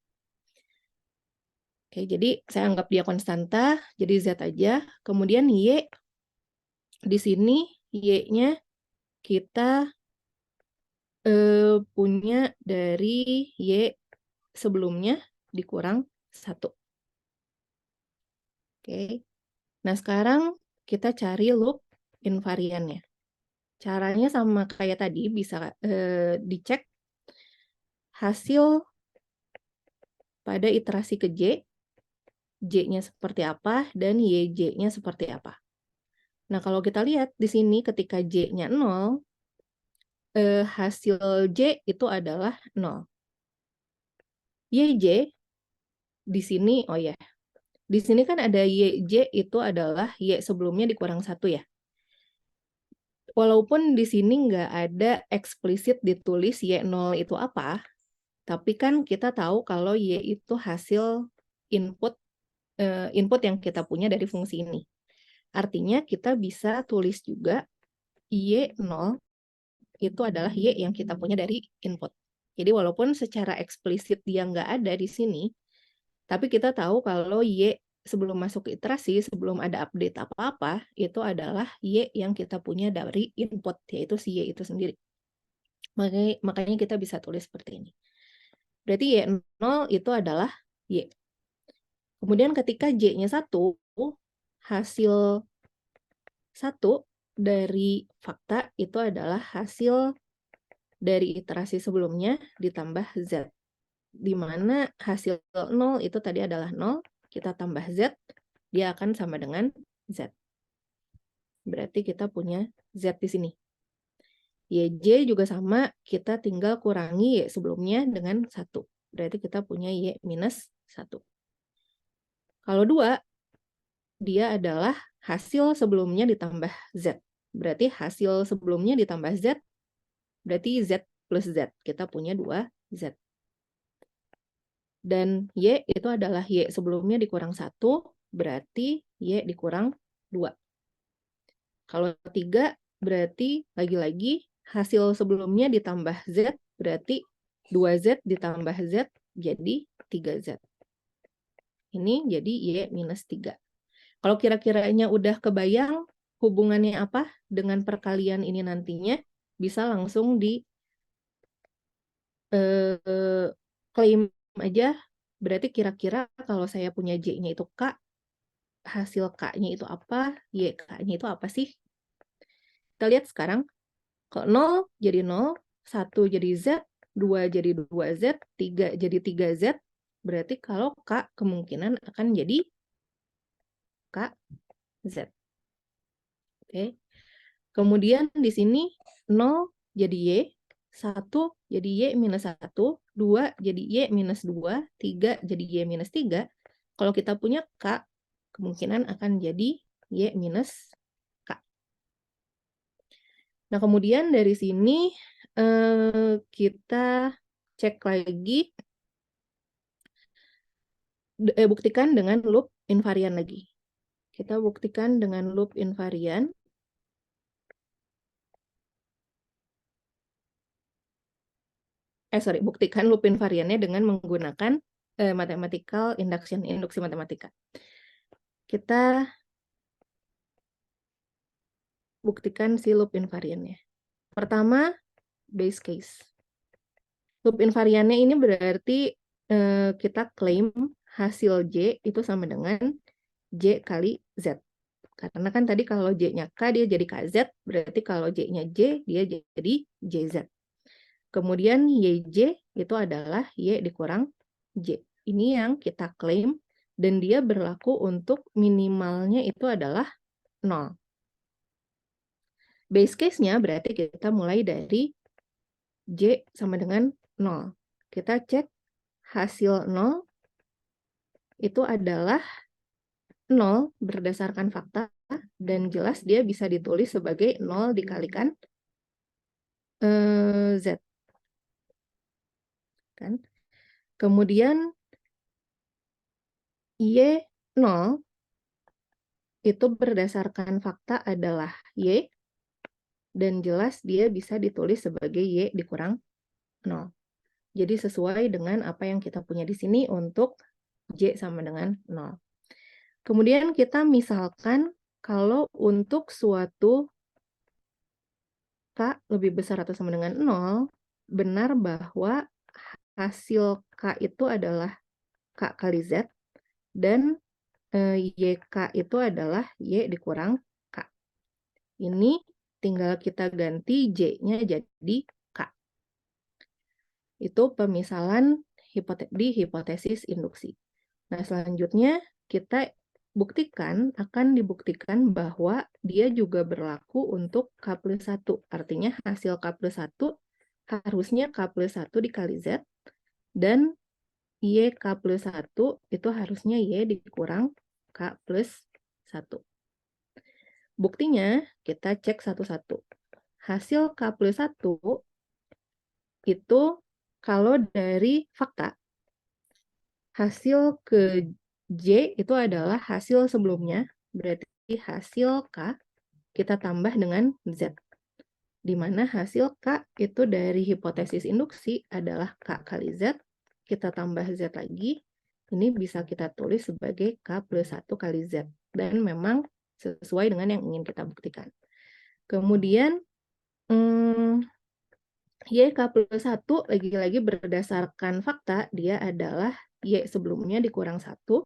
Oke, jadi saya anggap dia konstanta, jadi Z aja. Kemudian Y, di sini Y-nya kita punya dari Y sebelumnya dikurang 1. Oke. Nah, sekarang kita cari loop invariannya. Caranya sama kayak tadi, bisa dicek hasil pada iterasi ke J, J-nya seperti apa, dan YJ-nya seperti apa. Nah, kalau kita lihat di sini ketika J-nya 0, hasil J itu adalah 0. YJ di sini, oh ya, di sini kan ada YJ itu adalah Y sebelumnya dikurang 1 ya. Walaupun di sini nggak ada eksplisit ditulis Y0 itu apa, tapi kan kita tahu kalau Y itu hasil input yang kita punya dari fungsi ini. Artinya kita bisa tulis juga Y0 itu adalah Y yang kita punya dari input. Jadi walaupun secara eksplisit dia nggak ada di sini, tapi kita tahu kalau Y sebelum masuk ke iterasi, sebelum ada update apa-apa, itu adalah Y yang kita punya dari input, yaitu si Y itu sendiri. Makanya kita bisa tulis seperti ini. Berarti Y0 itu adalah Y. Kemudian ketika J-nya 1, hasil 1 dari fakta itu adalah hasil dari iterasi sebelumnya ditambah Z. Di mana hasil 0 itu tadi adalah 0, kita tambah Z, dia akan sama dengan Z. Berarti kita punya Z di sini. YJ juga sama, kita tinggal kurangi Y sebelumnya dengan 1. Berarti kita punya Y minus 1. Kalau 2, dia adalah hasil sebelumnya ditambah Z. Berarti hasil sebelumnya ditambah Z, berarti Z plus Z. Kita punya 2 Z. Dan Y itu adalah Y sebelumnya dikurang 1, berarti Y dikurang 2. Kalau 3, berarti lagi-lagi hasil sebelumnya ditambah Z, berarti 2Z ditambah Z, jadi 3Z. Ini jadi Y minus 3. Kalau kira-kiranya udah kebayang hubungannya apa dengan perkalian ini nantinya, bisa langsung di klaim aja. Berarti kira-kira kalau saya punya J-nya itu K, hasil K-nya itu apa, Y-K-nya itu apa sih? Kita lihat sekarang, kalau 0 jadi 0, 1 jadi Z, 2 jadi 2Z, 3 jadi 3Z, berarti kalau K kemungkinan akan jadi KZ. Oke. Kemudian di sini 0 jadi Y, 1 jadi Y minus 1, 2 jadi Y minus 2, 3 jadi Y minus 3. Kalau kita punya K, kemungkinan akan jadi Y minus K. Nah, kemudian dari sini kita cek lagi, buktikan dengan loop invarian lagi. Kita buktikan dengan loop invarian. Buktikan loop invariannya dengan menggunakan mathematical induction, induksi matematika. Kita buktikan si loop invariannya. Pertama, base case. Loop invariannya ini berarti kita klaim hasil J itu sama dengan J kali Z. Karena kan tadi kalau J-nya K, dia jadi KZ, berarti kalau J-nya J, dia jadi JZ. Kemudian YJ itu adalah Y dikurang J. Ini yang kita klaim, dan dia berlaku untuk minimalnya itu adalah 0. Base case-nya berarti kita mulai dari J sama dengan 0. Kita cek hasil 0 itu adalah 0 berdasarkan fakta, dan jelas dia bisa ditulis sebagai 0 dikalikan Z. Kan? Kemudian Y0 itu berdasarkan fakta adalah Y, dan jelas dia bisa ditulis sebagai Y dikurang 0. Jadi sesuai dengan apa yang kita punya di sini untuk Y sama dengan 0. Kemudian kita misalkan kalau untuk suatu K lebih besar atau sama dengan 0, benar bahwa hasil K itu adalah K kali Z, dan YK itu adalah Y dikurang K. Ini tinggal kita ganti J-nya jadi K. Itu pemisalan di hipotesis induksi. Nah, selanjutnya kita akan dibuktikan bahwa dia juga berlaku untuk K+1. Artinya hasil K+1 harusnya K+1 dikali Z, dan YK+1 itu harusnya Y dikurang K+1. Buktinya kita cek satu-satu. Hasil K+1 itu kalau dari fakta, hasil ke J itu adalah hasil sebelumnya, berarti hasil K kita tambah dengan Z. Di mana hasil K itu dari hipotesis induksi adalah K kali Z, kita tambah Z lagi, ini bisa kita tulis sebagai K+1 kali Z. Dan memang sesuai dengan yang ingin kita buktikan. Kemudian, YK+1 lagi-lagi berdasarkan fakta, dia adalah Y sebelumnya dikurang 1,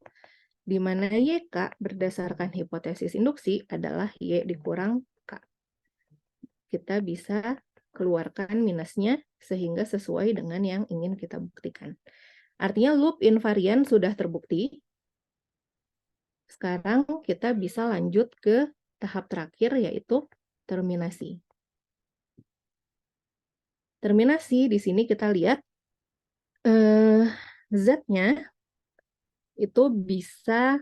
di mana YK berdasarkan hipotesis induksi adalah Y dikurang K. Kita bisa keluarkan minusnya sehingga sesuai dengan yang ingin kita buktikan. Artinya loop invarian sudah terbukti. Sekarang kita bisa lanjut ke tahap terakhir, yaitu terminasi. Terminasi di sini kita lihat Z-nya itu bisa,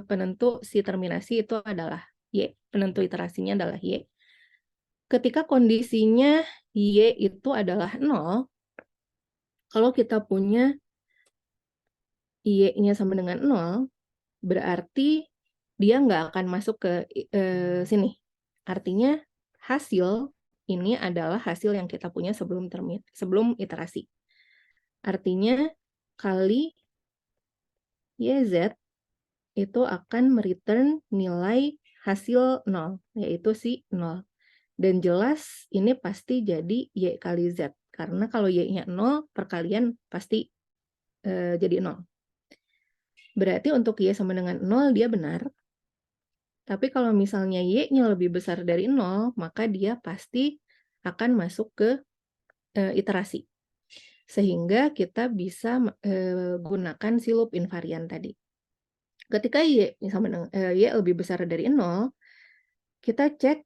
penentu si terminasi itu adalah Y, penentu iterasinya adalah Y. Ketika kondisinya Y itu adalah 0, kalau kita punya Y-nya sama dengan 0, berarti dia nggak akan masuk ke sini. Artinya hasil ini adalah hasil yang kita punya sebelum iterasi. Artinya kali YZ itu akan mereturn nilai hasil 0, yaitu si 0. Dan jelas ini pasti jadi Y kali Z. Karena kalau Y-nya 0, perkalian pasti jadi 0. Berarti untuk Y sama dengan 0, dia benar. Tapi kalau misalnya Y-nya lebih besar dari 0, maka dia pasti akan masuk ke iterasi. Sehingga kita bisa gunakan si loop invarian tadi. Ketika Y lebih besar dari 0, kita cek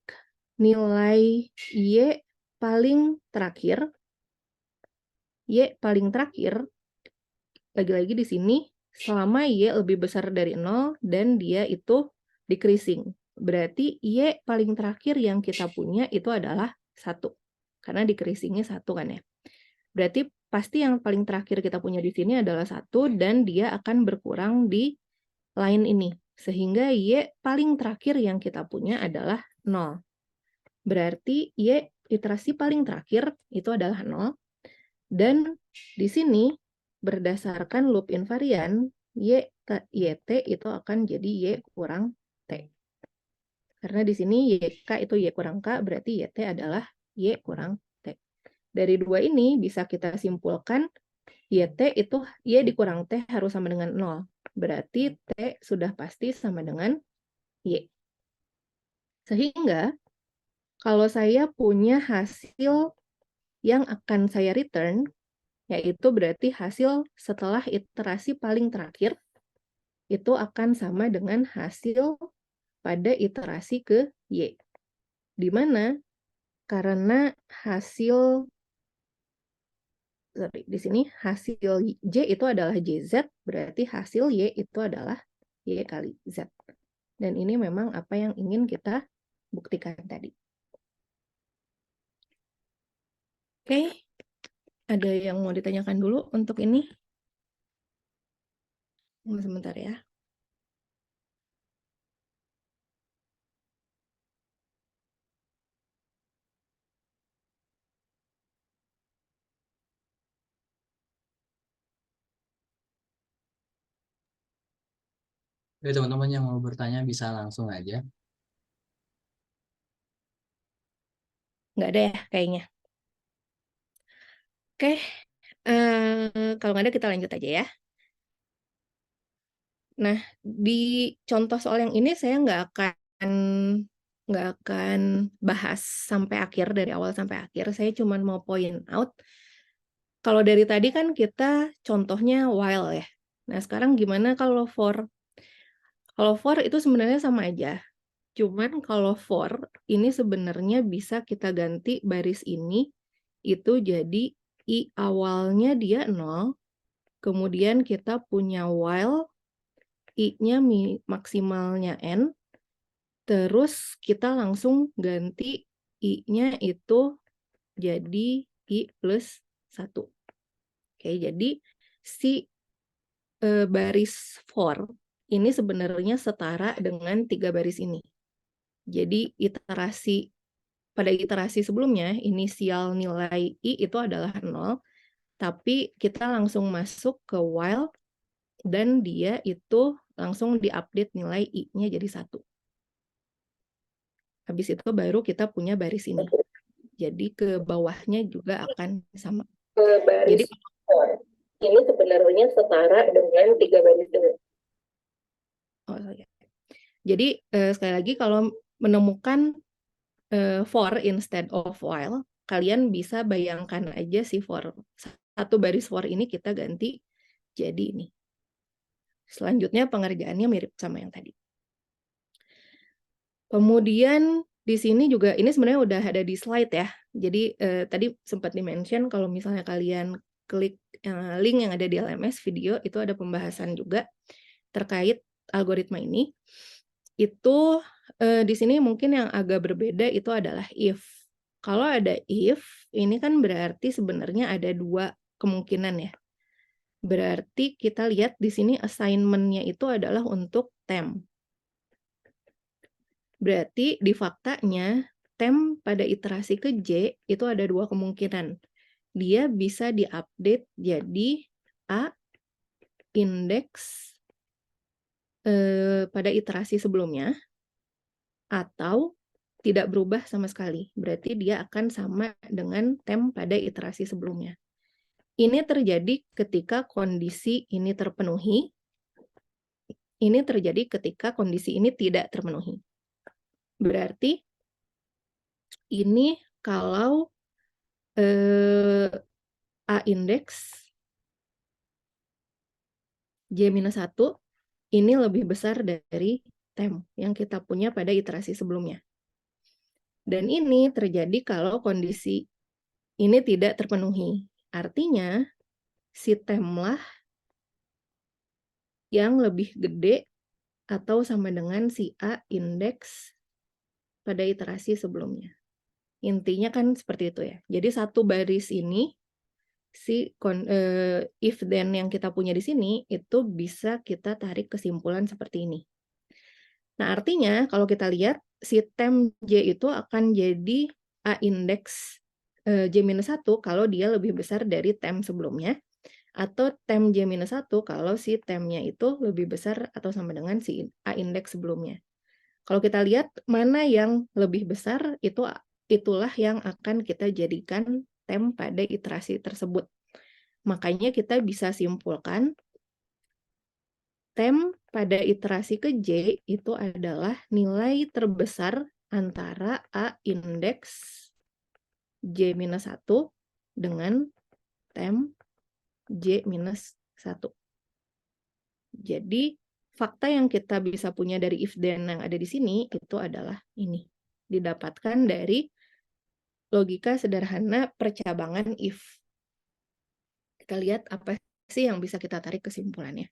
nilai Y paling terakhir. Y paling terakhir, lagi-lagi di sini, selama Y lebih besar dari 0 dan dia itu decreasing. Berarti Y paling terakhir yang kita punya itu adalah 1. Karena decreasing-nya 1 kan ya. Berarti pasti yang paling terakhir kita punya di sini adalah 1, dan dia akan berkurang di line ini. Sehingga Y paling terakhir yang kita punya adalah 0. Berarti Y iterasi paling terakhir itu adalah 0. Dan di sini berdasarkan loop invarian, YT itu akan jadi Y kurang T. Karena di sini YK itu Y kurang K, berarti YT adalah Y kurang T. Dari dua ini bisa kita simpulkan YT itu Y dikurang T harus sama dengan 0. Berarti T sudah pasti sama dengan Y. Sehingga kalau saya punya hasil yang akan saya return, yaitu berarti hasil setelah iterasi paling terakhir, itu akan sama dengan hasil pada iterasi ke Y. Di mana karena di sini hasil J itu adalah JZ, berarti hasil Y itu adalah Y kali Z. Dan ini memang apa yang ingin kita buktikan tadi. Oke, ada yang mau ditanyakan dulu untuk ini? Tunggu sebentar ya. Jadi teman-teman yang mau bertanya bisa langsung aja. Nggak ada ya kayaknya. Oke, kalau nggak ada kita lanjut aja ya. Nah, di contoh soal yang ini saya nggak akan bahas sampai akhir, dari awal sampai akhir. Saya cuma mau point out, kalau dari tadi kan kita contohnya while ya. Nah, sekarang gimana kalau for? Kalau for itu sebenarnya sama aja. Cuman kalau for ini sebenarnya bisa kita ganti baris ini itu jadi i awalnya dia 0, kemudian kita punya while i-nya maksimalnya n, terus kita langsung ganti i-nya itu jadi i plus 1. Oke, jadi si baris for ini sebenarnya setara dengan 3 baris ini. Jadi pada iterasi sebelumnya, inisial nilai i itu adalah 0, tapi kita langsung masuk ke while, dan dia itu langsung diupdate nilai i-nya jadi 1. Habis itu baru kita punya baris ini. Jadi ke bawahnya juga akan sama. Jadi Baris for ini sebenarnya setara dengan 3 baris ini. oh, ya. Jadi sekali lagi kalau menemukan for instead of while, kalian bisa bayangkan aja si for. Satu baris for ini kita ganti jadi ini. Selanjutnya pengerjaannya mirip sama yang tadi. Kemudian di sini juga, ini sebenarnya udah ada di slide ya. Jadi tadi sempat di-mention kalau misalnya kalian klik link yang ada di LMS video, itu ada pembahasan juga terkait algoritma ini. Itu di sini mungkin yang agak berbeda itu adalah if. Kalau ada if, ini kan berarti sebenarnya ada 2 kemungkinan ya. Berarti kita lihat di sini assignment-nya itu adalah untuk temp. Berarti di faktanya, temp pada iterasi ke J itu ada 2 kemungkinan. Dia bisa diupdate jadi A indeks pada iterasi sebelumnya, atau tidak berubah sama sekali. Berarti dia akan sama dengan temp pada iterasi sebelumnya. Ini terjadi ketika kondisi ini terpenuhi. Ini terjadi ketika kondisi ini tidak terpenuhi. Berarti ini kalau A indeks J-1 ini lebih besar dari temp yang kita punya pada iterasi sebelumnya. Dan ini terjadi kalau kondisi ini tidak terpenuhi. Artinya, si temlah yang lebih gede atau sama dengan si A indeks pada iterasi sebelumnya. Intinya kan seperti itu ya. Jadi satu baris ini, si if then yang kita punya di sini, itu bisa kita tarik kesimpulan seperti ini. Nah, artinya kalau kita lihat, si temp J itu akan jadi A indeks J-1 kalau dia lebih besar dari temp sebelumnya, atau temp J-1 kalau si tempnya itu lebih besar atau sama dengan si A indeks sebelumnya. Kalau kita lihat mana yang lebih besar, itulah yang akan kita jadikan temp pada iterasi tersebut. Makanya kita bisa simpulkan temp pada iterasi ke J itu adalah nilai terbesar antara A indeks J-1 dengan temp J-1. Jadi, fakta yang kita bisa punya dari if then yang ada di sini itu adalah ini. Didapatkan dari logika sederhana percabangan if. Kita lihat apa sih yang bisa kita tarik kesimpulannya.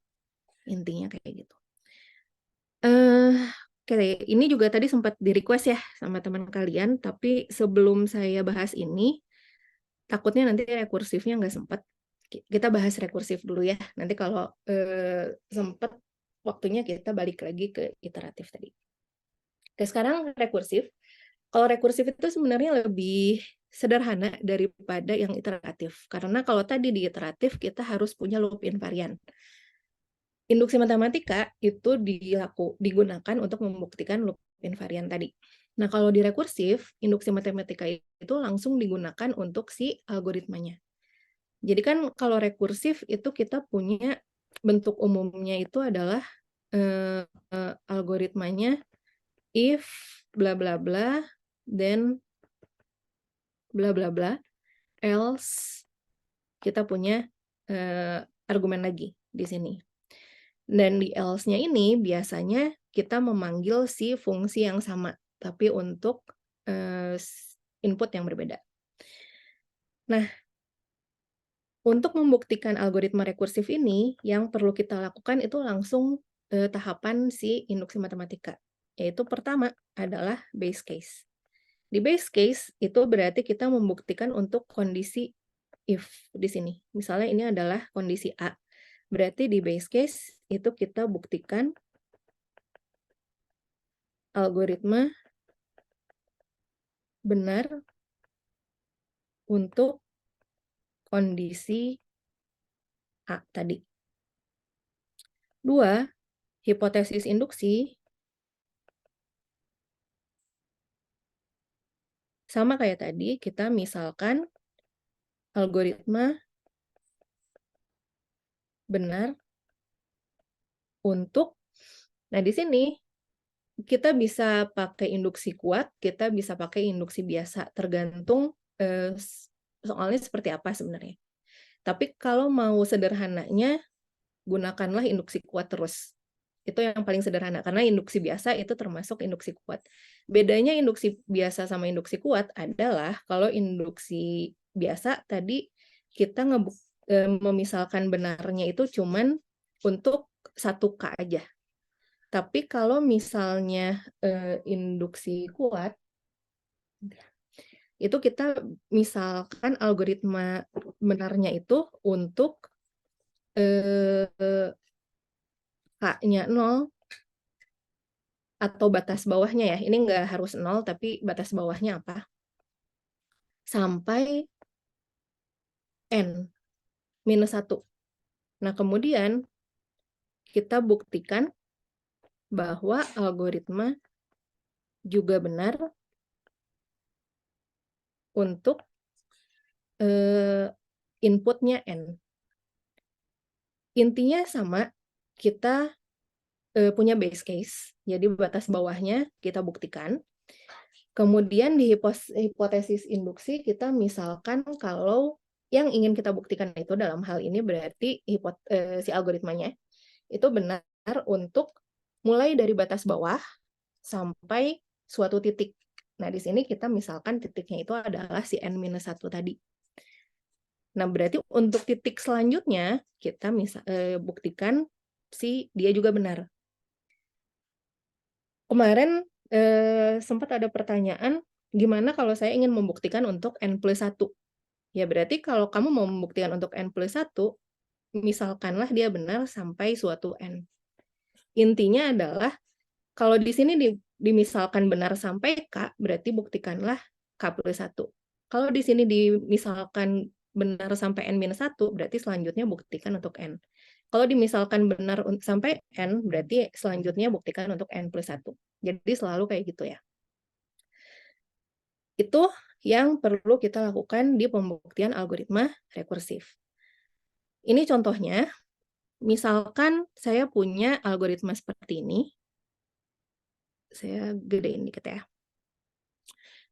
Intinya kayak gitu. Oke, ini juga tadi sempat di-request ya sama teman kalian, tapi sebelum saya bahas ini, takutnya nanti rekursifnya nggak sempat. Kita bahas rekursif dulu ya. Nanti kalau sempat waktunya kita balik lagi ke iteratif tadi. Oke, sekarang rekursif. Kalau rekursif itu sebenarnya lebih sederhana daripada yang iteratif. Karena kalau tadi di iteratif kita harus punya loop invariant. Induksi matematika itu digunakan untuk membuktikan loop invariant tadi. Nah, kalau di rekursif, induksi matematika itu langsung digunakan untuk si algoritmanya. Jadi kan kalau rekursif itu kita punya bentuk umumnya itu adalah algoritmanya if bla bla bla then bla bla bla else kita punya argumen lagi di sini. Dan di else-nya ini biasanya kita memanggil si fungsi yang sama, tapi untuk input yang berbeda. Nah, untuk membuktikan algoritma rekursif ini, yang perlu kita lakukan itu langsung tahapan si induksi matematika. Yaitu pertama adalah base case. Di base case itu berarti kita membuktikan untuk kondisi if di sini. Misalnya ini adalah kondisi A. Berarti di base case itu kita buktikan algoritma benar untuk kondisi A tadi. 2, hipotesis induksi sama kayak tadi, kita misalkan algoritma benar untuk, nah di sini kita bisa pakai induksi kuat, kita bisa pakai induksi biasa, tergantung soalnya seperti apa sebenarnya. Tapi kalau mau sederhananya, gunakanlah induksi kuat terus. Itu yang paling sederhana, karena induksi biasa itu termasuk induksi kuat. Bedanya induksi biasa sama induksi kuat adalah kalau induksi biasa tadi kita memisalkan benarnya itu cuman untuk 1K aja. Tapi kalau misalnya induksi kuat, itu kita misalkan algoritma benarnya itu untuk K-nya 0 atau batas bawahnya ya. Ini nggak harus 0, tapi batas bawahnya apa? Sampai N minus 1. Nah, kemudian kita buktikan bahwa algoritma juga benar untuk inputnya N. Intinya sama, kita punya base case, jadi batas bawahnya kita buktikan. Kemudian di hipotesis induksi kita misalkan kalau yang ingin kita buktikan itu dalam hal ini berarti si algoritmanya itu benar untuk mulai dari batas bawah sampai suatu titik. Nah, di sini kita misalkan titiknya itu adalah si N-1 tadi. Nah, berarti untuk titik selanjutnya kita buktikan si dia juga benar. Kemarin sempat ada pertanyaan, gimana kalau saya ingin membuktikan untuk N+1? Ya berarti kalau kamu mau membuktikan untuk N+1, misalkanlah dia benar sampai suatu N. Intinya adalah, kalau di sini dimisalkan benar sampai K, berarti buktikanlah K+1. Kalau di sini dimisalkan benar sampai N-1, berarti selanjutnya buktikan untuk N. Kalau dimisalkan benar sampai N, berarti selanjutnya buktikan untuk N+1. Jadi selalu kayak gitu ya. Itu yang perlu kita lakukan di pembuktian algoritma rekursif. Ini contohnya, misalkan saya punya algoritma seperti ini. Saya gedein dikit ya.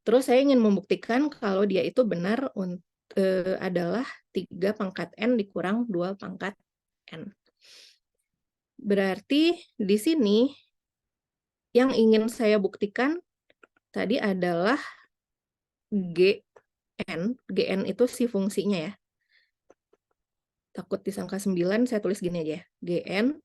Terus saya ingin membuktikan kalau dia itu benar adalah 3 pangkat N dikurang 2 pangkat N. Berarti di sini yang ingin saya buktikan tadi adalah GN itu si fungsinya ya. Takut disangka 9, saya tulis gini aja. GN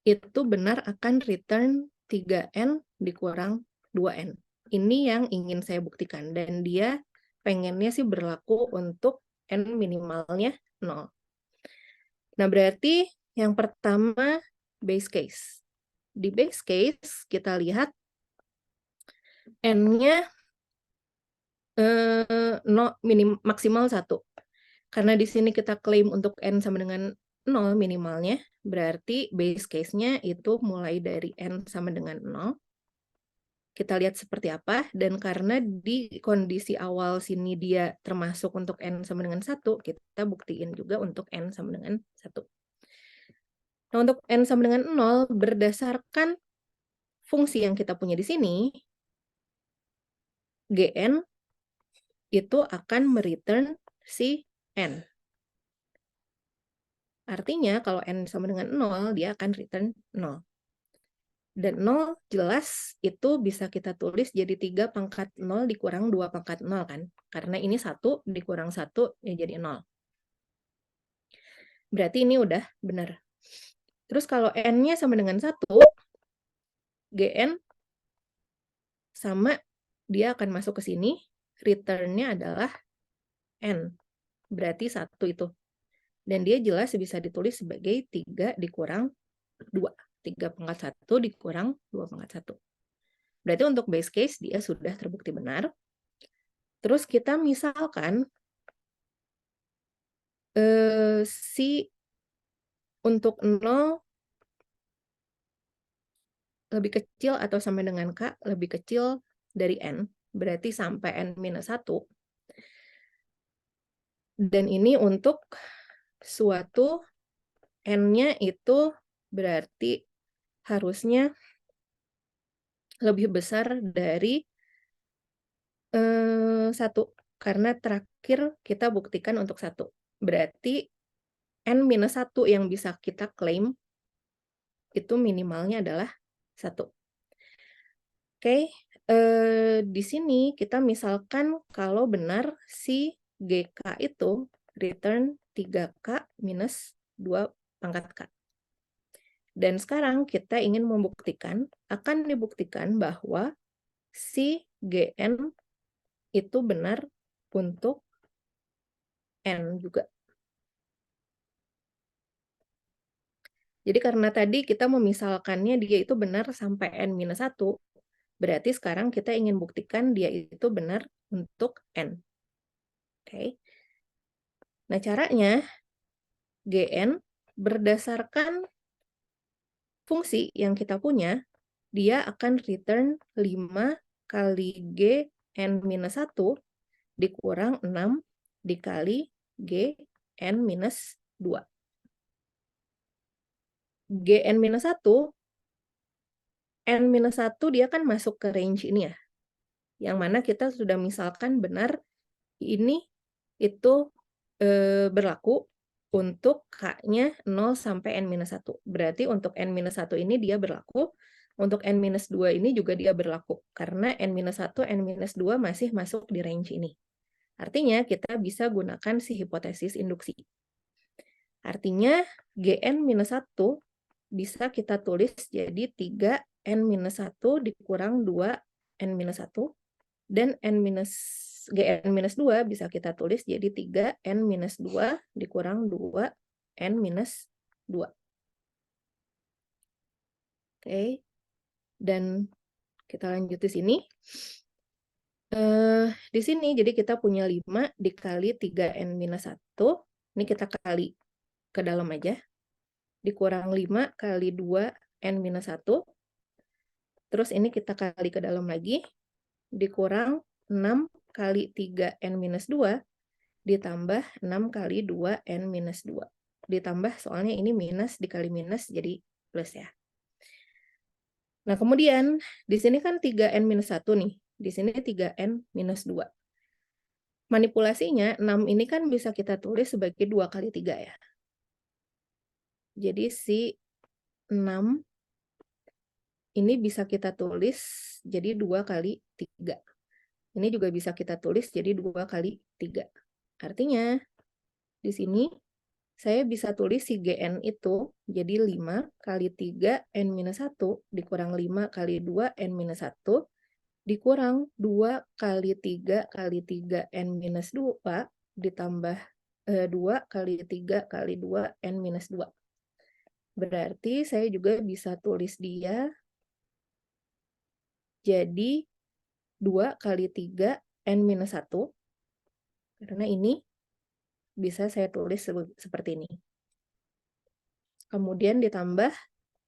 itu benar akan return 3N dikurang 2N. Ini yang ingin saya buktikan. Dan dia pengennya sih berlaku untuk N minimalnya 0. Nah, berarti yang pertama base case. Di base case kita lihat N-nya maksimal 1. Karena di sini kita klaim untuk N sama dengan 0 minimalnya, berarti base case-nya itu mulai dari N sama dengan 0. Kita lihat seperti apa, dan karena di kondisi awal sini dia termasuk untuk N sama dengan 1, kita buktiin juga untuk N sama dengan 1. Nah, untuk N sama dengan 0, berdasarkan fungsi yang kita punya di sini, Gn itu akan mereturn si N. Artinya, kalau N sama dengan 0, dia akan return 0. Dan 0 jelas itu bisa kita tulis jadi 3 pangkat 0 dikurang 2 pangkat 0 kan? Karena ini 1 dikurang 1 ya jadi 0. Berarti ini udah benar. Terus kalau N-nya sama dengan 1, Gn sama dia akan masuk ke sini, return-nya adalah N. Berarti 1 itu. Dan dia jelas bisa ditulis sebagai 3 dikurang 2. 3 pangkat 1 dikurang 2 pangkat 1. Berarti untuk base case dia sudah terbukti benar. Terus kita misalkan si untuk 0 lebih kecil atau sama dengan K lebih kecil dari N, berarti sampai N-1. Dan ini untuk suatu N-nya itu berarti harusnya lebih besar dari 1. Karena terakhir kita buktikan untuk 1. Berarti N-1 yang bisa kita klaim itu minimalnya adalah 1. Oke, di sini kita misalkan kalau benar si GK itu return 3K minus 2 pangkat K. Dan sekarang kita ingin membuktikan, akan dibuktikan bahwa si Gn itu benar untuk N juga. Jadi karena tadi kita memisalkannya dia itu benar sampai N-1, berarti sekarang kita ingin buktikan dia itu benar untuk N. Oke. Nah, caranya Gn berdasarkan fungsi yang kita punya, dia akan return 5 kali G N-1 dikurang 6 dikali G N-2. Gn-1, N-1 dia kan masuk ke range ini ya, yang mana kita sudah misalkan benar ini itu berlaku untuk K-nya 0 sampai N-1. Berarti untuk N-1 ini dia berlaku, untuk N-2 ini juga dia berlaku, karena N-1, N-2 masih masuk di range ini. Artinya kita bisa gunakan si hipotesis induksi. Artinya Gn-1 bisa kita tulis jadi 3N-1 dikurang 2N-1, dan Gn-2 bisa kita tulis jadi 3N-2 dikurang 2N-2. Oke, dan kita lanjut di sini. Di sini jadi kita punya 5 dikali 3N-1, ini kita kali ke dalam aja, dikurang 5 kali 2N-1, terus ini kita kali ke dalam lagi, dikurang 6 kali 3N-2, ditambah 6 kali 2N-2. Ditambah, soalnya ini minus dikali minus, jadi plus ya. Nah, kemudian, di sini kan 3N-1 nih, di sini 3N-2. Manipulasinya, 6 ini kan bisa kita tulis sebagai 2 kali 3 ya. Jadi si 6 ini bisa kita tulis jadi 2 kali 3. Ini juga bisa kita tulis jadi 2 kali 3. Artinya, di sini saya bisa tulis si Gn itu jadi 5 kali 3N-1 dikurang 5 kali 2N-1 dikurang 2 kali 3 kali 3 N minus 2 ditambah 2 kali 3 kali 2 N minus 2. Berarti saya juga bisa tulis dia jadi 2 kali 3 N minus 1. Karena ini bisa saya tulis seperti ini. Kemudian ditambah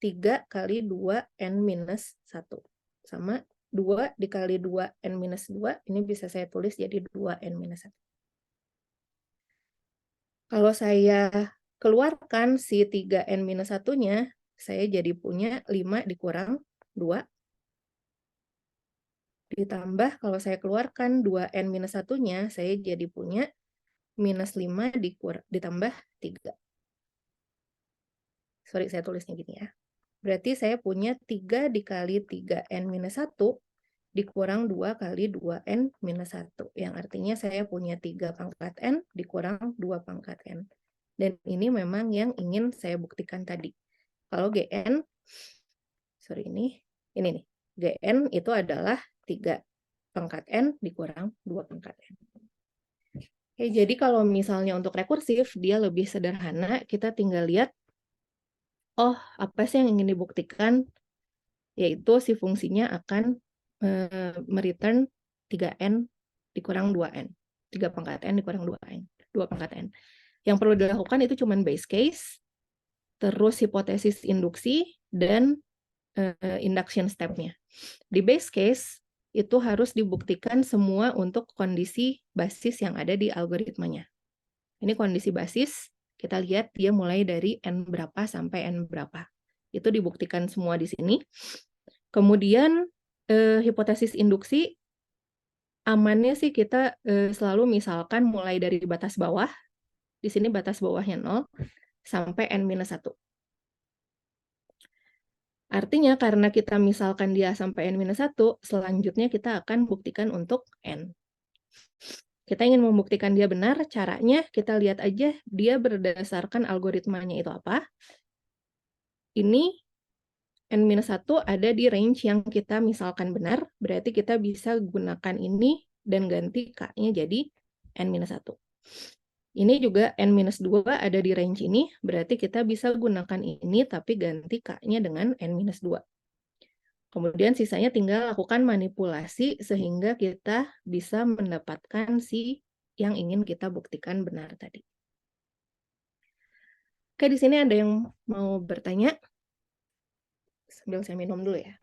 3 kali 2 N minus 1. Sama 2 dikali 2 N minus 2, ini bisa saya tulis jadi 2 N minus 1. Kalau saya keluarkan si 3 N minus 1-nya, saya jadi punya 5 dikurang 2. Ditambah kalau saya keluarkan 2 N minus 1-nya, saya jadi punya minus 5 ditambah 3. Sorry, saya tulisnya gini ya. Berarti saya punya 3 dikali 3N minus 1 dikurang 2 kali 2N minus 1. Yang artinya saya punya 3 pangkat N dikurang 2 pangkat N. Dan ini memang yang ingin saya buktikan tadi. Kalau GN, sorry ini nih. GN itu adalah 3 pangkat N dikurang 2 pangkat N. Oke, jadi kalau misalnya untuk rekursif, dia lebih sederhana. Kita tinggal lihat, oh apa sih yang ingin dibuktikan? Yaitu si fungsinya akan mereturn 3N dikurang 2N. 3 pangkat N dikurang 2N. 2 pangkat N. Yang perlu dilakukan itu cuma base case, terus hipotesis induksi, dan induction step-nya. Di base case, itu harus dibuktikan semua untuk kondisi basis yang ada di algoritmanya. Ini kondisi basis, kita lihat dia mulai dari N berapa sampai N berapa. Itu dibuktikan semua di sini. Kemudian hipotesis induksi, amannya sih kita selalu misalkan mulai dari batas bawah, di sini batas bawahnya 0, sampai N-1. Artinya karena kita misalkan dia sampai N-1, selanjutnya kita akan buktikan untuk N. Kita ingin membuktikan dia benar, caranya kita lihat aja dia berdasarkan algoritmanya itu apa. Ini N-1 ada di range yang kita misalkan benar, berarti kita bisa gunakan ini dan ganti K-nya jadi N-1. Ini juga N-2 ada di range ini, berarti kita bisa gunakan ini tapi ganti K-nya dengan N-2. Kemudian sisanya tinggal lakukan manipulasi sehingga kita bisa mendapatkan si yang ingin kita buktikan benar tadi. Oke, di sini ada yang mau bertanya? Sambil saya minum dulu ya.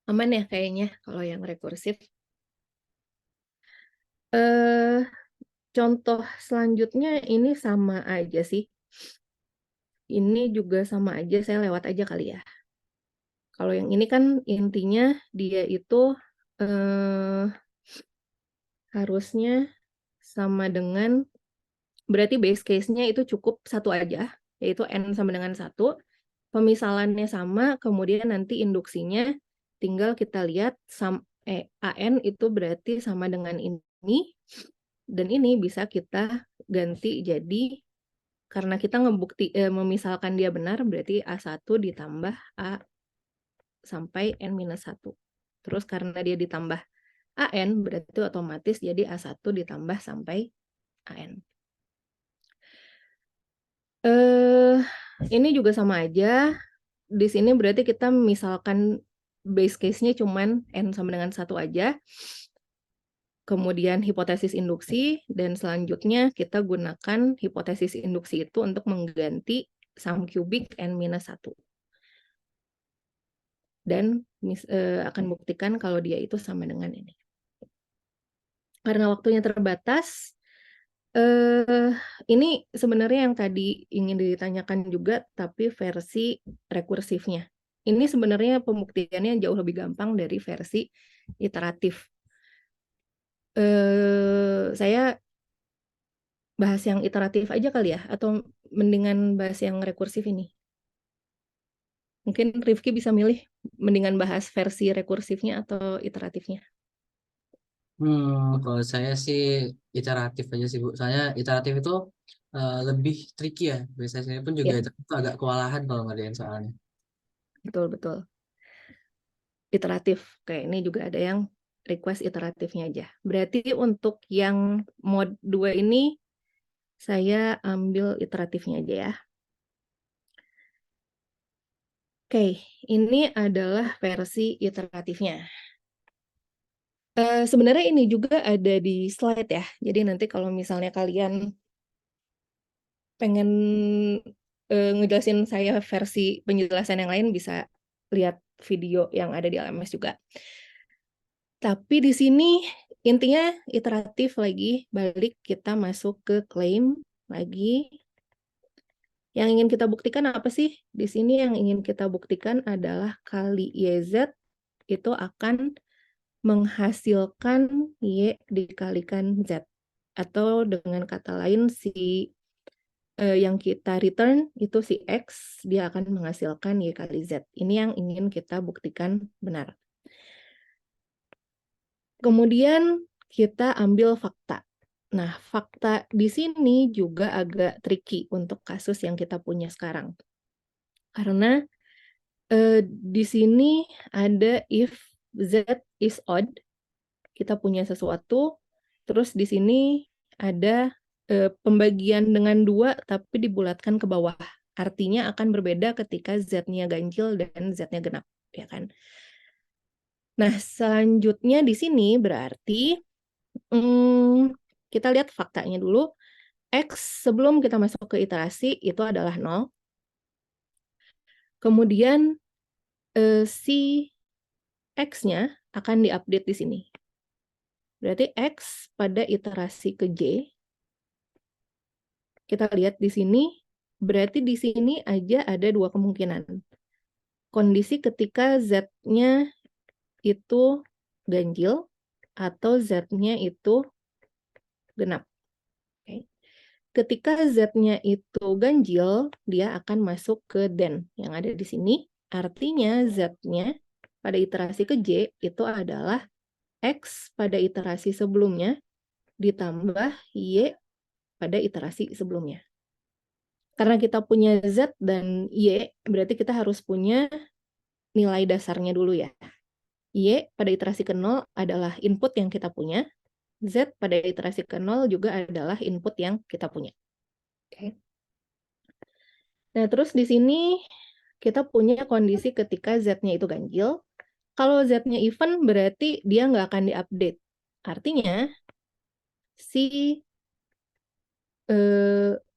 Aman ya kayaknya kalau yang rekursif. Contoh selanjutnya ini sama aja sih. Ini juga sama aja, saya lewat aja kali ya. Kalau yang ini kan intinya dia itu harusnya sama dengan, berarti base case-nya itu cukup satu aja, yaitu N sama dengan 1. Pemisalannya sama, kemudian nanti induksinya tinggal kita lihat AN itu berarti sama dengan ini, dan ini bisa kita ganti jadi, karena kita memisalkan dia benar, berarti A1 ditambah A sampai N-1. Terus karena dia ditambah AN, berarti otomatis jadi A1 ditambah sampai AN. Ini juga sama aja. Di sini berarti kita misalkan base case-nya cuman N sama dengan 1 aja. Kemudian hipotesis induksi, dan selanjutnya kita gunakan hipotesis induksi itu untuk mengganti sum kubik N-1. Dan akan buktikan kalau dia itu sama dengan ini. Karena waktunya terbatas, ini sebenarnya yang tadi ingin ditanyakan juga, tapi versi rekursifnya. Ini sebenarnya pembuktiannya jauh lebih gampang dari versi iteratif. Saya bahas yang iteratif aja kali ya, atau mendingan bahas yang rekursif ini? Mungkin Rifki bisa milih mendingan bahas versi rekursifnya atau iteratifnya. Kalau saya sih iteratif aja sih Bu. Soalnya iteratif itu lebih tricky ya. Biasanya saya pun juga Ya, itu agak kewalahan kalau ngerjain soalnya. betul-betul. Iteratif. Kayak ini juga ada yang request iteratifnya aja. Berarti untuk yang mode 2 ini, saya ambil iteratifnya aja ya. Oke, ini adalah versi iteratifnya. Sebenarnya ini juga ada di slide ya. Jadi nanti kalau misalnya kalian pengen ngejelasin saya versi penjelasan yang lain, bisa lihat video yang ada di LMS juga. Tapi di sini intinya iteratif lagi, balik kita masuk ke claim lagi. Yang ingin kita buktikan apa sih? Di sini yang ingin kita buktikan adalah kali YZ itu akan menghasilkan Y dikalikan Z. Atau dengan kata lain, si yang kita return itu si X, dia akan menghasilkan Y kali Z. Ini yang ingin kita buktikan benar. Kemudian kita ambil fakta. Nah, fakta di sini juga agak tricky untuk kasus yang kita punya sekarang. Karena di sini ada if Z is odd, kita punya sesuatu, terus di sini ada pembagian dengan 2 tapi dibulatkan ke bawah. Artinya akan berbeda ketika Z-nya ganjil dan Z-nya genap, ya kan? Nah, selanjutnya di sini berarti kita lihat faktanya dulu. X sebelum kita masuk ke iterasi itu adalah 0. Kemudian si X-nya akan diupdate di sini. Berarti X pada iterasi ke J, kita lihat di sini, berarti di sini aja ada 2 kemungkinan. Kondisi ketika Z-nya itu ganjil atau Z-nya itu genap. Okay. Ketika Z-nya itu ganjil, dia akan masuk ke den yang ada di sini. Artinya Z-nya pada iterasi ke J itu adalah X pada iterasi sebelumnya ditambah Y pada iterasi sebelumnya. Karena kita punya Z dan Y, berarti kita harus punya nilai dasarnya dulu ya. Y pada iterasi ke 0 adalah input yang kita punya. Z pada iterasi ke 0 juga adalah input yang kita punya. Oke. Nah, terus di sini kita punya kondisi ketika Z-nya itu ganjil. Kalau Z-nya even, berarti dia nggak akan diupdate. Artinya, si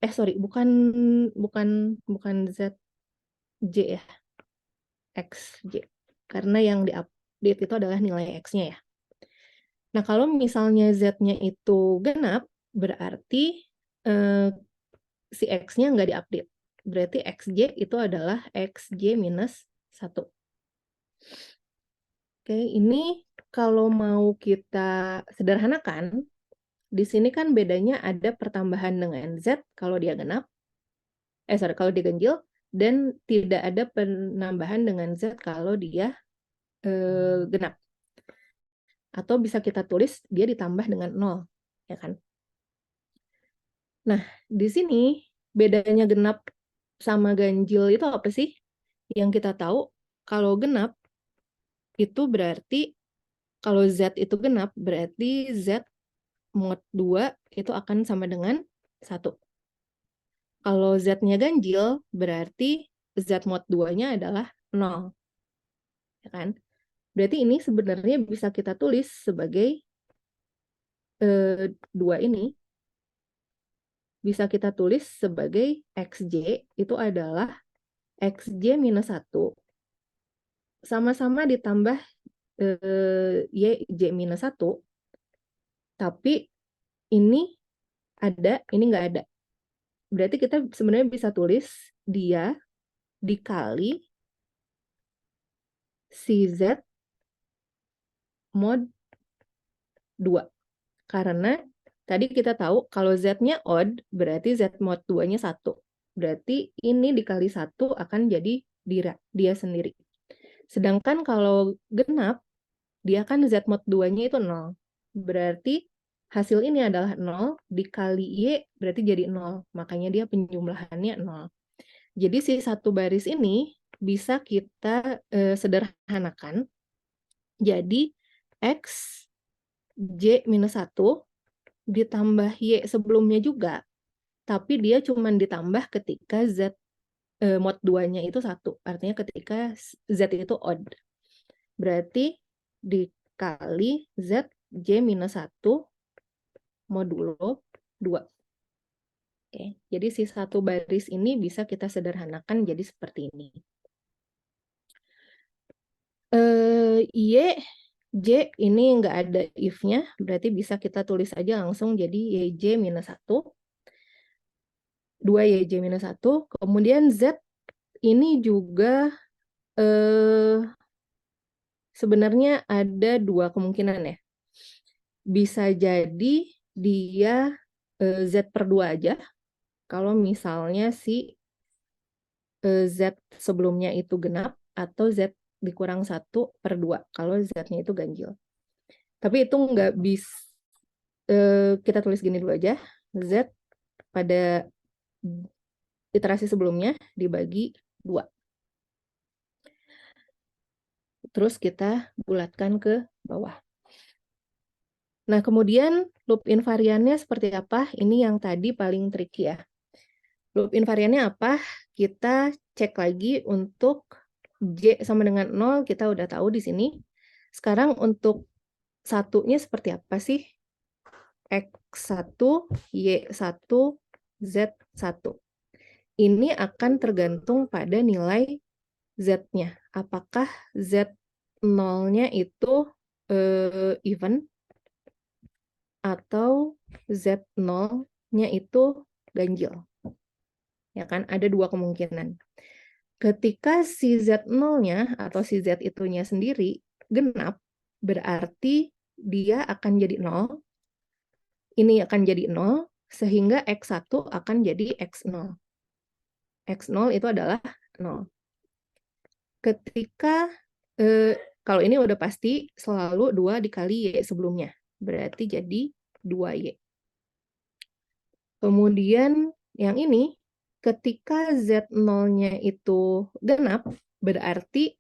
sorry, bukan ZJ ya, XJ. Karena yang diupdate itu adalah nilai X-nya ya. Nah, kalau misalnya Z-nya itu genap, berarti si X-nya nggak diupdate. Berarti XJ itu adalah XJ minus 1. Oke, ini kalau mau kita sederhanakan, di sini kan bedanya ada pertambahan dengan Z kalau dia genap, kalau dia ganjil, dan tidak ada penambahan dengan Z kalau dia genap. Atau bisa kita tulis dia ditambah dengan 0, ya kan? Nah, di sini bedanya genap sama ganjil itu apa sih? Yang kita tahu, kalau genap itu berarti, kalau Z itu genap, berarti Z mod 2 itu akan sama dengan 1. Kalau Z-nya ganjil, berarti Z mod 2-nya adalah 0. Ya kan? Berarti ini sebenarnya bisa kita tulis sebagai 2 ini. Bisa kita tulis sebagai XJ itu adalah XJ minus 1 sama-sama ditambah YJ minus 1, tapi ini ada, ini nggak ada. Berarti kita sebenarnya bisa tulis dia dikali si Z mod 2. Karena tadi kita tahu kalau Z-nya odd, berarti Z mod 2-nya 1. Berarti ini dikali 1 akan jadi dia sendiri. Sedangkan kalau genap, dia kan Z mod 2-nya itu 0. Berarti hasil ini adalah 0, dikali Y berarti jadi 0. Makanya dia penjumlahannya 0. Jadi si satu baris ini bisa kita sederhanakan. Jadi X, Y minus 1 ditambah Y sebelumnya juga, tapi dia cuma ditambah ketika Z mod 2-nya itu 1. Artinya ketika Z itu odd. Berarti dikali Z Y minus 1 modulo 2. Oke, jadi si satu baris ini bisa kita sederhanakan jadi seperti ini. Y, J ini nggak ada if-nya, berarti bisa kita tulis aja langsung jadi YJ minus 1. 2YJ minus 1. Kemudian Z ini juga sebenarnya ada dua kemungkinan ya. Bisa jadi dia Z per 2 aja. Kalau misalnya si Z sebelumnya itu genap, atau Z dikurang 1 per 2 kalau Z-nya itu ganjil. Tapi itu nggak bisa, kita tulis gini dulu aja, Z pada iterasi sebelumnya dibagi 2. Terus kita bulatkan ke bawah. Nah, kemudian loop invariannya seperti apa? Ini yang tadi paling tricky ya. Loop invariannya apa? Kita cek lagi untuk J sama dengan 0, kita udah tahu di sini. Sekarang untuk satunya seperti apa sih? X1, Y1, Z1. Ini akan tergantung pada nilai Z-nya. Apakah Z0-nya itu even atau Z0-nya itu ganjil. Ya kan, ada dua kemungkinan. Ketika si Z0-nya atau si Z itunya sendiri genap, berarti dia akan jadi 0. Ini akan jadi 0, sehingga X1 akan jadi X0. X0 itu adalah 0. Ketika, kalau ini udah pasti selalu 2 dikali Y sebelumnya. Berarti jadi 2Y. Kemudian yang ini, ketika Z0-nya itu genap, berarti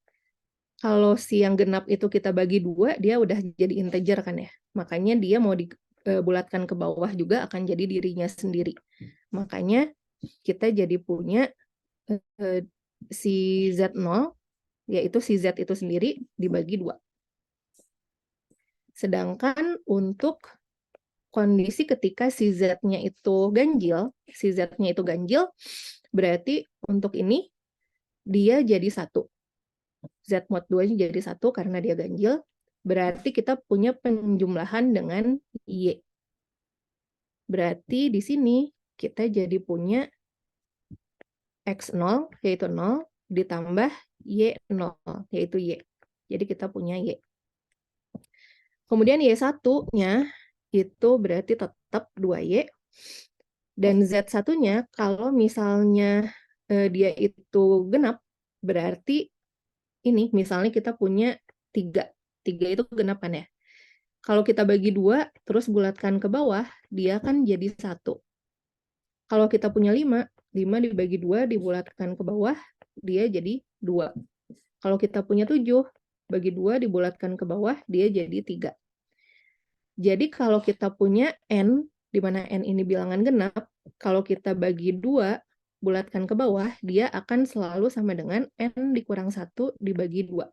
kalau si yang genap itu kita bagi 2, dia udah jadi integer kan ya. Makanya dia mau dibulatkan ke bawah juga akan jadi dirinya sendiri. Makanya kita jadi punya si Z0, yaitu si Z itu sendiri dibagi 2. Sedangkan untuk kondisi ketika si Z-nya itu ganjil, berarti untuk ini dia jadi 1. Z mod 2-nya jadi 1 karena dia ganjil, berarti kita punya penjumlahan dengan Y. Berarti di sini kita jadi punya X0, yaitu 0, ditambah Y0, yaitu Y. Jadi kita punya Y. Kemudian Y1-nya itu berarti tetap 2Y. Dan Z1-nya kalau misalnya dia itu genap, berarti ini misalnya kita punya 3. 3 itu genap kan ya. Kalau kita bagi 2, terus bulatkan ke bawah, dia kan jadi 1. Kalau kita punya 5, 5 dibagi 2, dibulatkan ke bawah, dia jadi 2. Kalau kita punya 7, bagi 2, dibulatkan ke bawah, dia jadi 3. Jadi kalau kita punya N, di mana N ini bilangan genap, kalau kita bagi 2, bulatkan ke bawah, dia akan selalu sama dengan N dikurang 1 dibagi 2.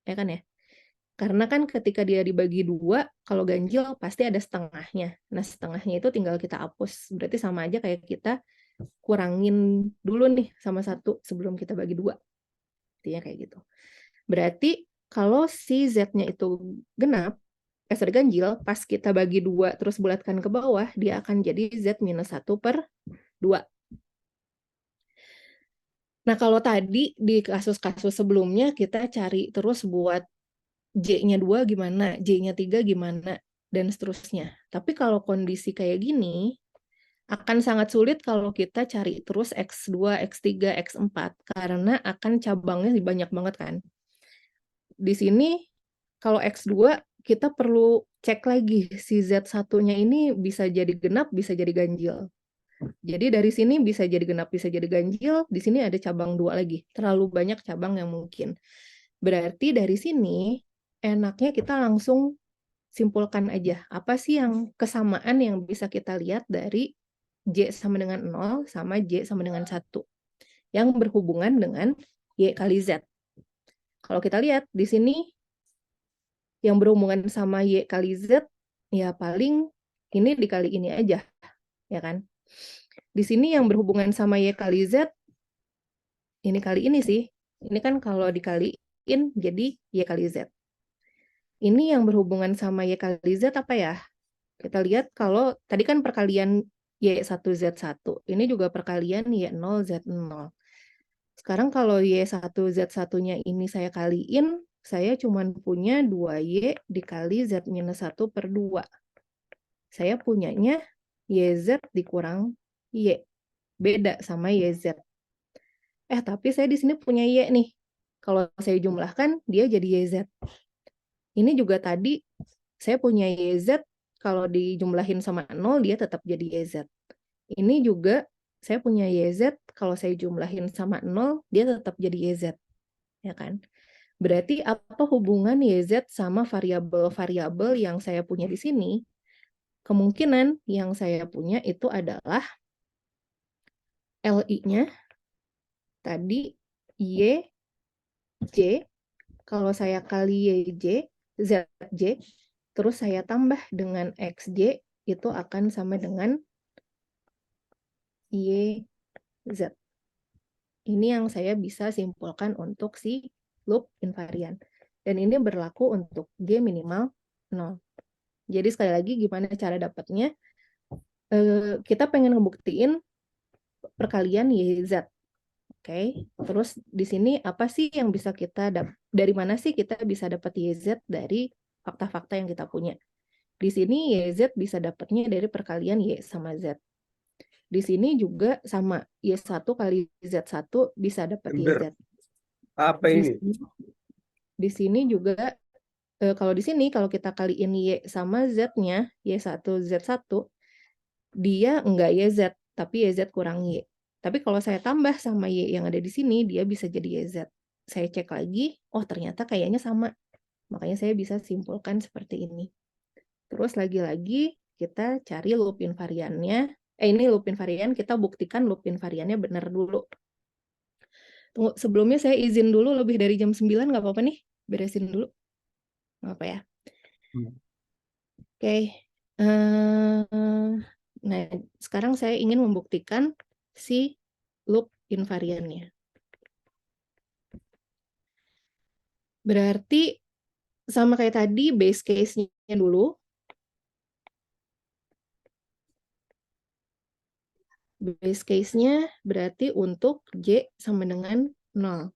Ya kan ya? Karena kan ketika dia dibagi 2, kalau ganjil pasti ada setengahnya. Nah, setengahnya itu tinggal kita hapus. Berarti sama aja kayak kita kurangin dulu nih sama 1 sebelum kita bagi 2. Artinya kayak gitu. Berarti kalau si Z-nya itu genap, ganjil, pas kita bagi 2 terus bulatkan ke bawah, dia akan jadi Z minus 1 per 2. Nah, kalau tadi di kasus-kasus sebelumnya kita cari terus buat J-nya 2 gimana, J-nya 3 gimana, dan seterusnya. Tapi kalau kondisi kayak gini, akan sangat sulit kalau kita cari terus X2, X3, X4, karena akan cabangnya banyak banget kan. Di sini, kalau X2 kita perlu cek lagi si Z1-nya ini bisa jadi genap, bisa jadi ganjil. Jadi dari sini bisa jadi genap, bisa jadi ganjil, di sini ada cabang 2 lagi. Terlalu banyak cabang yang mungkin. Berarti dari sini enaknya kita langsung simpulkan aja. Apa sih yang kesamaan yang bisa kita lihat dari J sama dengan 0 sama J sama dengan 1 yang berhubungan dengan Y kali Z. Kalau kita lihat di sini yang berhubungan sama Y kali Z, ya paling ini dikali ini aja, ya kan? Di sini yang berhubungan sama Y kali Z, ini kali ini sih. Ini kan kalau dikaliin jadi Y kali Z. Ini yang berhubungan sama Y kali Z apa ya? Kita lihat kalau tadi kan perkalian Y1Z1. Ini juga perkalian Y0Z0. Sekarang kalau Y1Z1-nya ini saya kaliin, saya cuma punya 2Y dikali Z-1/2. Saya punyanya YZ dikurang Y. Beda sama YZ. Tapi saya di sini punya Y nih. Kalau saya jumlahkan, dia jadi YZ. Ini juga tadi saya punya YZ, kalau dijumlahin sama 0, dia tetap jadi YZ. Ini juga saya punya YZ, kalau saya jumlahin sama 0, dia tetap jadi YZ. Ya kan? Berarti apa hubungan YZ sama variabel-variabel yang saya punya di sini? Kemungkinan yang saya punya itu adalah LI-nya tadi YJ, kalau saya kali YJ, ZJ, terus saya tambah dengan XJ, itu akan sama dengan YZ. Ini yang saya bisa simpulkan untuk si loop invarian. Dan ini berlaku untuk G minimal 0. Jadi sekali lagi gimana cara dapatnya? Kita pengen ngebuktiin perkalian YZ. Oke, terus di sini apa sih yang bisa kita dari mana sih kita bisa dapat YZ dari fakta-fakta yang kita punya? Di sini YZ bisa dapatnya dari perkalian Y sama Z. Di sini juga sama Y1 kali Z1 bisa dapat YZ. Apa ini? Di sini juga kalau di sini kalau kita kaliin Y sama Z-nya, Y1 Z1, dia enggak YZ, tapi YZ kurang Y. Tapi kalau saya tambah sama Y yang ada di sini, dia bisa jadi YZ. Saya cek lagi, oh ternyata kayaknya sama. Makanya saya bisa simpulkan seperti ini. Terus lagi-lagi kita cari loop invariannya. Ini loop invarian, kita buktikan loop invariannya benar dulu. Tunggu, sebelumnya saya izin dulu lebih dari jam 9, nggak apa-apa nih? Beresin dulu. Nggak apa ya? Oke. Nah, sekarang saya ingin membuktikan si loop invariannya. Berarti sama kayak tadi, base case-nya dulu. Base case-nya berarti untuk J sama dengan 0.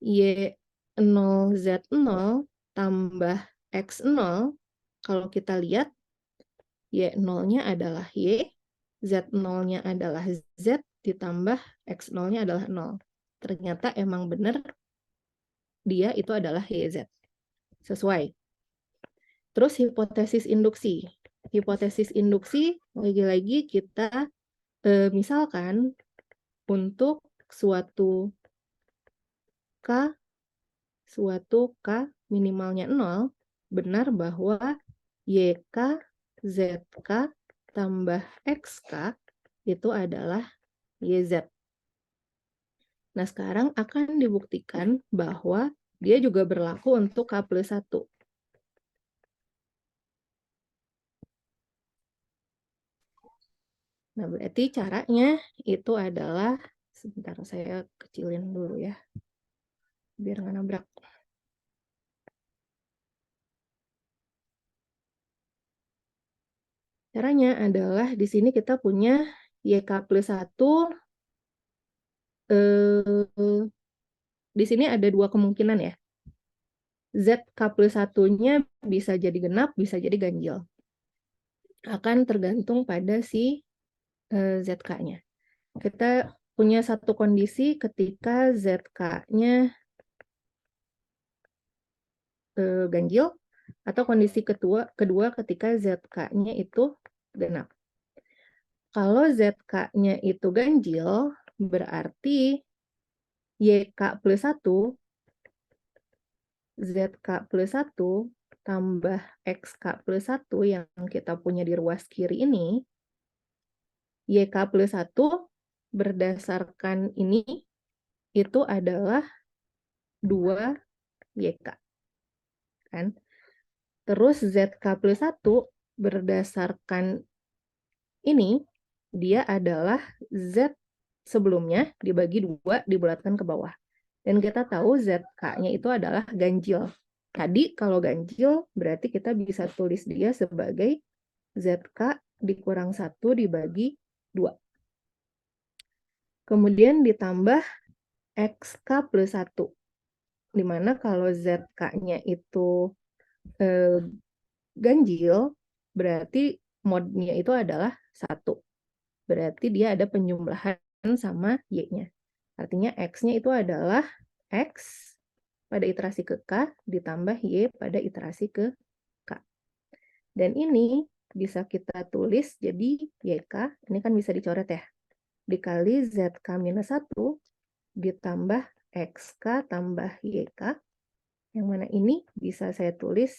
Y0Z0 tambah X0, kalau kita lihat, Y0-nya adalah Y, Z0-nya adalah Z, ditambah X0-nya adalah 0. Ternyata emang benar dia itu adalah YZ. Sesuai. Terus hipotesis induksi. Hipotesis induksi, lagi-lagi kita misalkan untuk suatu K minimalnya 0, benar bahwa YK, ZK, tambah XK itu adalah YZ. Nah, sekarang akan dibuktikan bahwa dia juga berlaku untuk K+1. Nah, berarti caranya itu adalah, sebentar saya kecilin dulu ya, biar nggak nabrak. Caranya adalah di sini kita punya YK+1, di sini ada dua kemungkinan ya. ZK+1-nya bisa jadi genap, bisa jadi ganjil. Akan tergantung pada si ZK-nya. Kita punya satu kondisi ketika ZK-nya ganjil, atau kondisi kedua ketika ZK-nya itu genap. Kalau ZK-nya itu ganjil, berarti YK plus 1, ZK plus 1 tambah XK plus 1 yang kita punya di ruas kiri ini, YK plus 1 berdasarkan ini itu adalah 2 YK. Kan? Terus ZK plus 1 berdasarkan ini, dia adalah Z sebelumnya dibagi 2 dibulatkan ke bawah. Dan kita tahu ZK-nya itu adalah ganjil. Tadi kalau ganjil berarti kita bisa tulis dia sebagai ZK dikurang 1 dibagi 2. Kemudian ditambah XK plus 1. Dimana kalau ZK-nya itu ganjil, berarti modnya itu adalah 1. Berarti dia ada penjumlahan sama Y-nya. Artinya X-nya itu adalah X pada iterasi ke K ditambah Y pada iterasi ke K. Dan ini bisa kita tulis jadi YK, ini kan bisa dicoret ya, dikali ZK minus 1 ditambah XK tambah YK, yang mana ini bisa saya tulis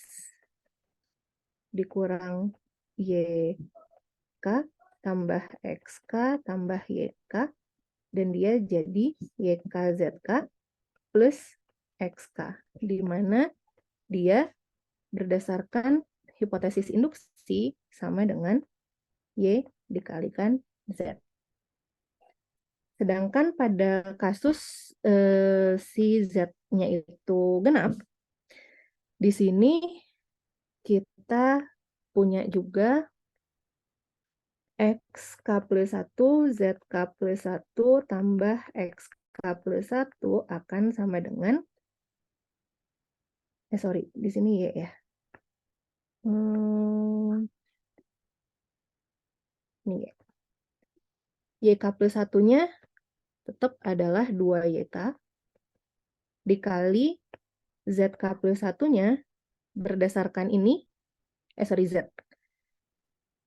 dikurang YK tambah XK tambah YK, dan dia jadi YKZK plus XK, di mana dia berdasarkan hipotesis induksi sama dengan Y dikalikan Z. Sedangkan pada kasus si Z-nya itu genap, di sini kita punya juga XK plus 1, ZK plus 1 tambah XK plus 1 akan sama dengan, di sini Y ya. Ini Y. YK plus 1-nya tetap adalah 2YK dikali ZK plus 1-nya berdasarkan ini, Z.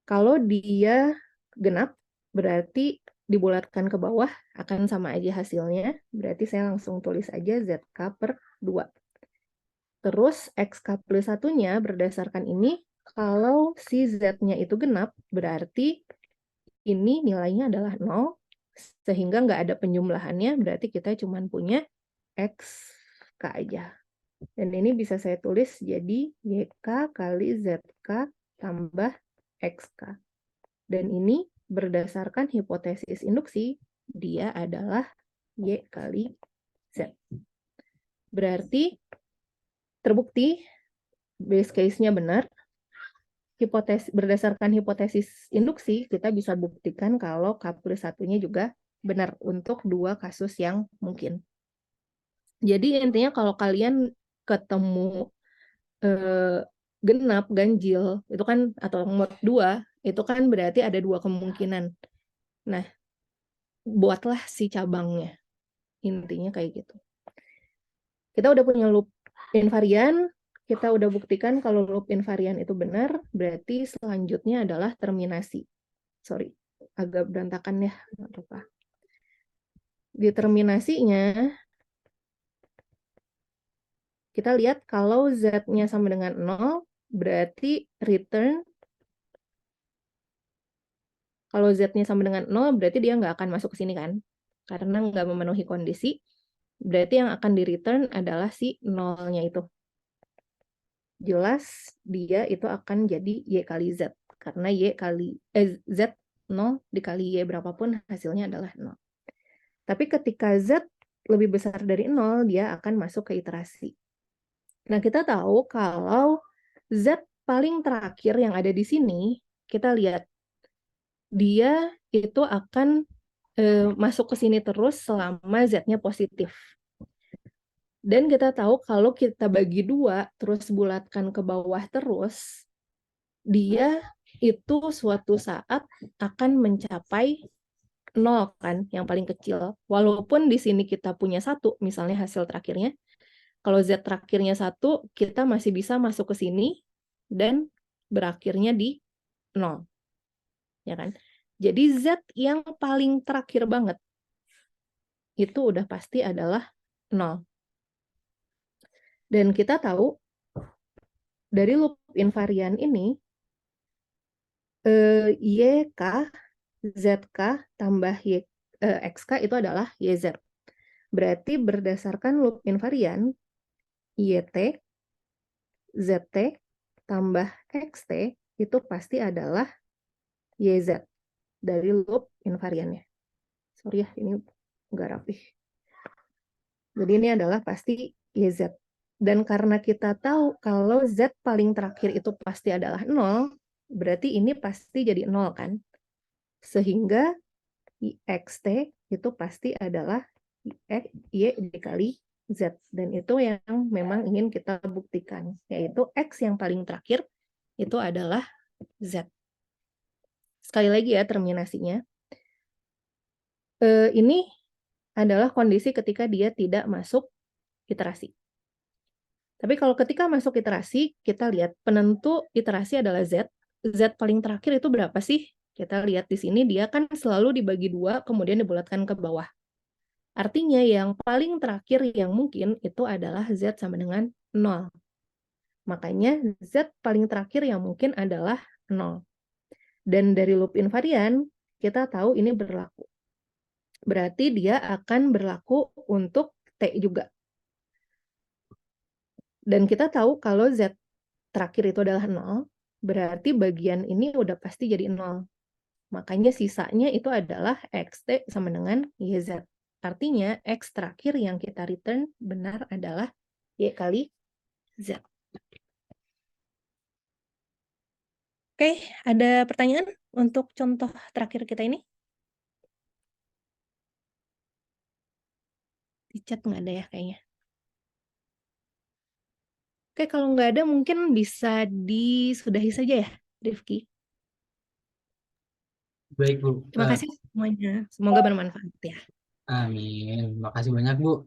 Kalau dia genap, berarti dibulatkan ke bawah akan sama aja hasilnya. Berarti saya langsung tulis aja ZK per 2. Terus XK plus 1-nya berdasarkan ini, kalau si Z-nya itu genap, berarti ini nilainya adalah 0, sehingga nggak ada penjumlahannya, berarti kita cuma punya XK aja. Dan ini bisa saya tulis jadi YK kali ZK tambah XK. Dan ini berdasarkan hipotesis induksi, dia adalah Y kali Z. Berarti terbukti base case-nya benar. Berdasarkan hipotesis induksi, kita bisa buktikan kalau K plus 1-nya juga benar untuk 2 kasus yang mungkin. Jadi intinya kalau kalian ketemu genap, ganjil, itu kan, atau mod 2, itu kan berarti ada 2 kemungkinan. Nah, buatlah si cabangnya. Intinya kayak gitu. Kita udah punya loop invarian, kita udah buktikan kalau loop invarian itu benar, berarti selanjutnya adalah terminasi. Sorry, agak berantakan ya. Di terminasinya, kita lihat kalau Z-nya sama dengan 0, berarti return. Kalau Z-nya sama dengan 0, berarti dia nggak akan masuk ke sini kan? Karena nggak memenuhi kondisi. Berarti yang akan di-return adalah si 0-nya itu. Jelas dia itu akan jadi Y kali Z. Karena Z 0 dikali Y berapapun hasilnya adalah 0. Tapi ketika Z lebih besar dari 0, dia akan masuk ke iterasi. Nah, kita tahu kalau Z paling terakhir yang ada di sini, kita lihat dia itu akan masuk ke sini terus selama Z-nya positif. Dan kita tahu kalau kita bagi 2, terus bulatkan ke bawah terus, dia itu suatu saat akan mencapai 0 kan, yang paling kecil. Walaupun di sini kita punya 1, misalnya hasil terakhirnya, kalau Z terakhirnya 1, kita masih bisa masuk ke sini, dan berakhirnya di 0. Ya kan? Jadi Z yang paling terakhir banget itu udah pasti adalah 0. Dan kita tahu dari loop invarian ini YK, ZK tambah XK itu adalah YZ. Berarti berdasarkan loop invarian, YT, ZT, tambah XT itu pasti adalah YZ dari loop invariannya. Sorry ya, ini nggak rapih. Jadi ini adalah pasti YZ. Dan karena kita tahu kalau Z paling terakhir itu pasti adalah 0, berarti ini pasti jadi 0 kan? Sehingga XT itu pasti adalah Y dikali Z. Dan itu yang memang ingin kita buktikan, yaitu X yang paling terakhir itu adalah Z. Sekali lagi ya terminasinya. Ini adalah kondisi ketika dia tidak masuk iterasi. Tapi kalau ketika masuk iterasi, kita lihat penentu iterasi adalah Z. Z paling terakhir itu berapa sih? Kita lihat di sini, dia kan selalu dibagi 2, kemudian dibulatkan ke bawah. Artinya yang paling terakhir yang mungkin itu adalah Z sama dengan 0. Makanya Z paling terakhir yang mungkin adalah 0. Dan dari loop invarian, kita tahu ini berlaku. Berarti dia akan berlaku untuk T juga. Dan kita tahu kalau Z terakhir itu adalah 0, berarti bagian ini udah pasti jadi 0. Makanya sisanya itu adalah XT sama dengan YZ. Artinya X terakhir yang kita return benar adalah Y kali Z. Oke, ada pertanyaan untuk contoh terakhir kita ini? Di chat nggak ada ya kayaknya. Oke, kalau nggak ada mungkin bisa disudahi saja ya, Rifki. Baik, Bu. Terima kasih semuanya. Semoga bermanfaat ya. Amin. Makasih banyak, Bu.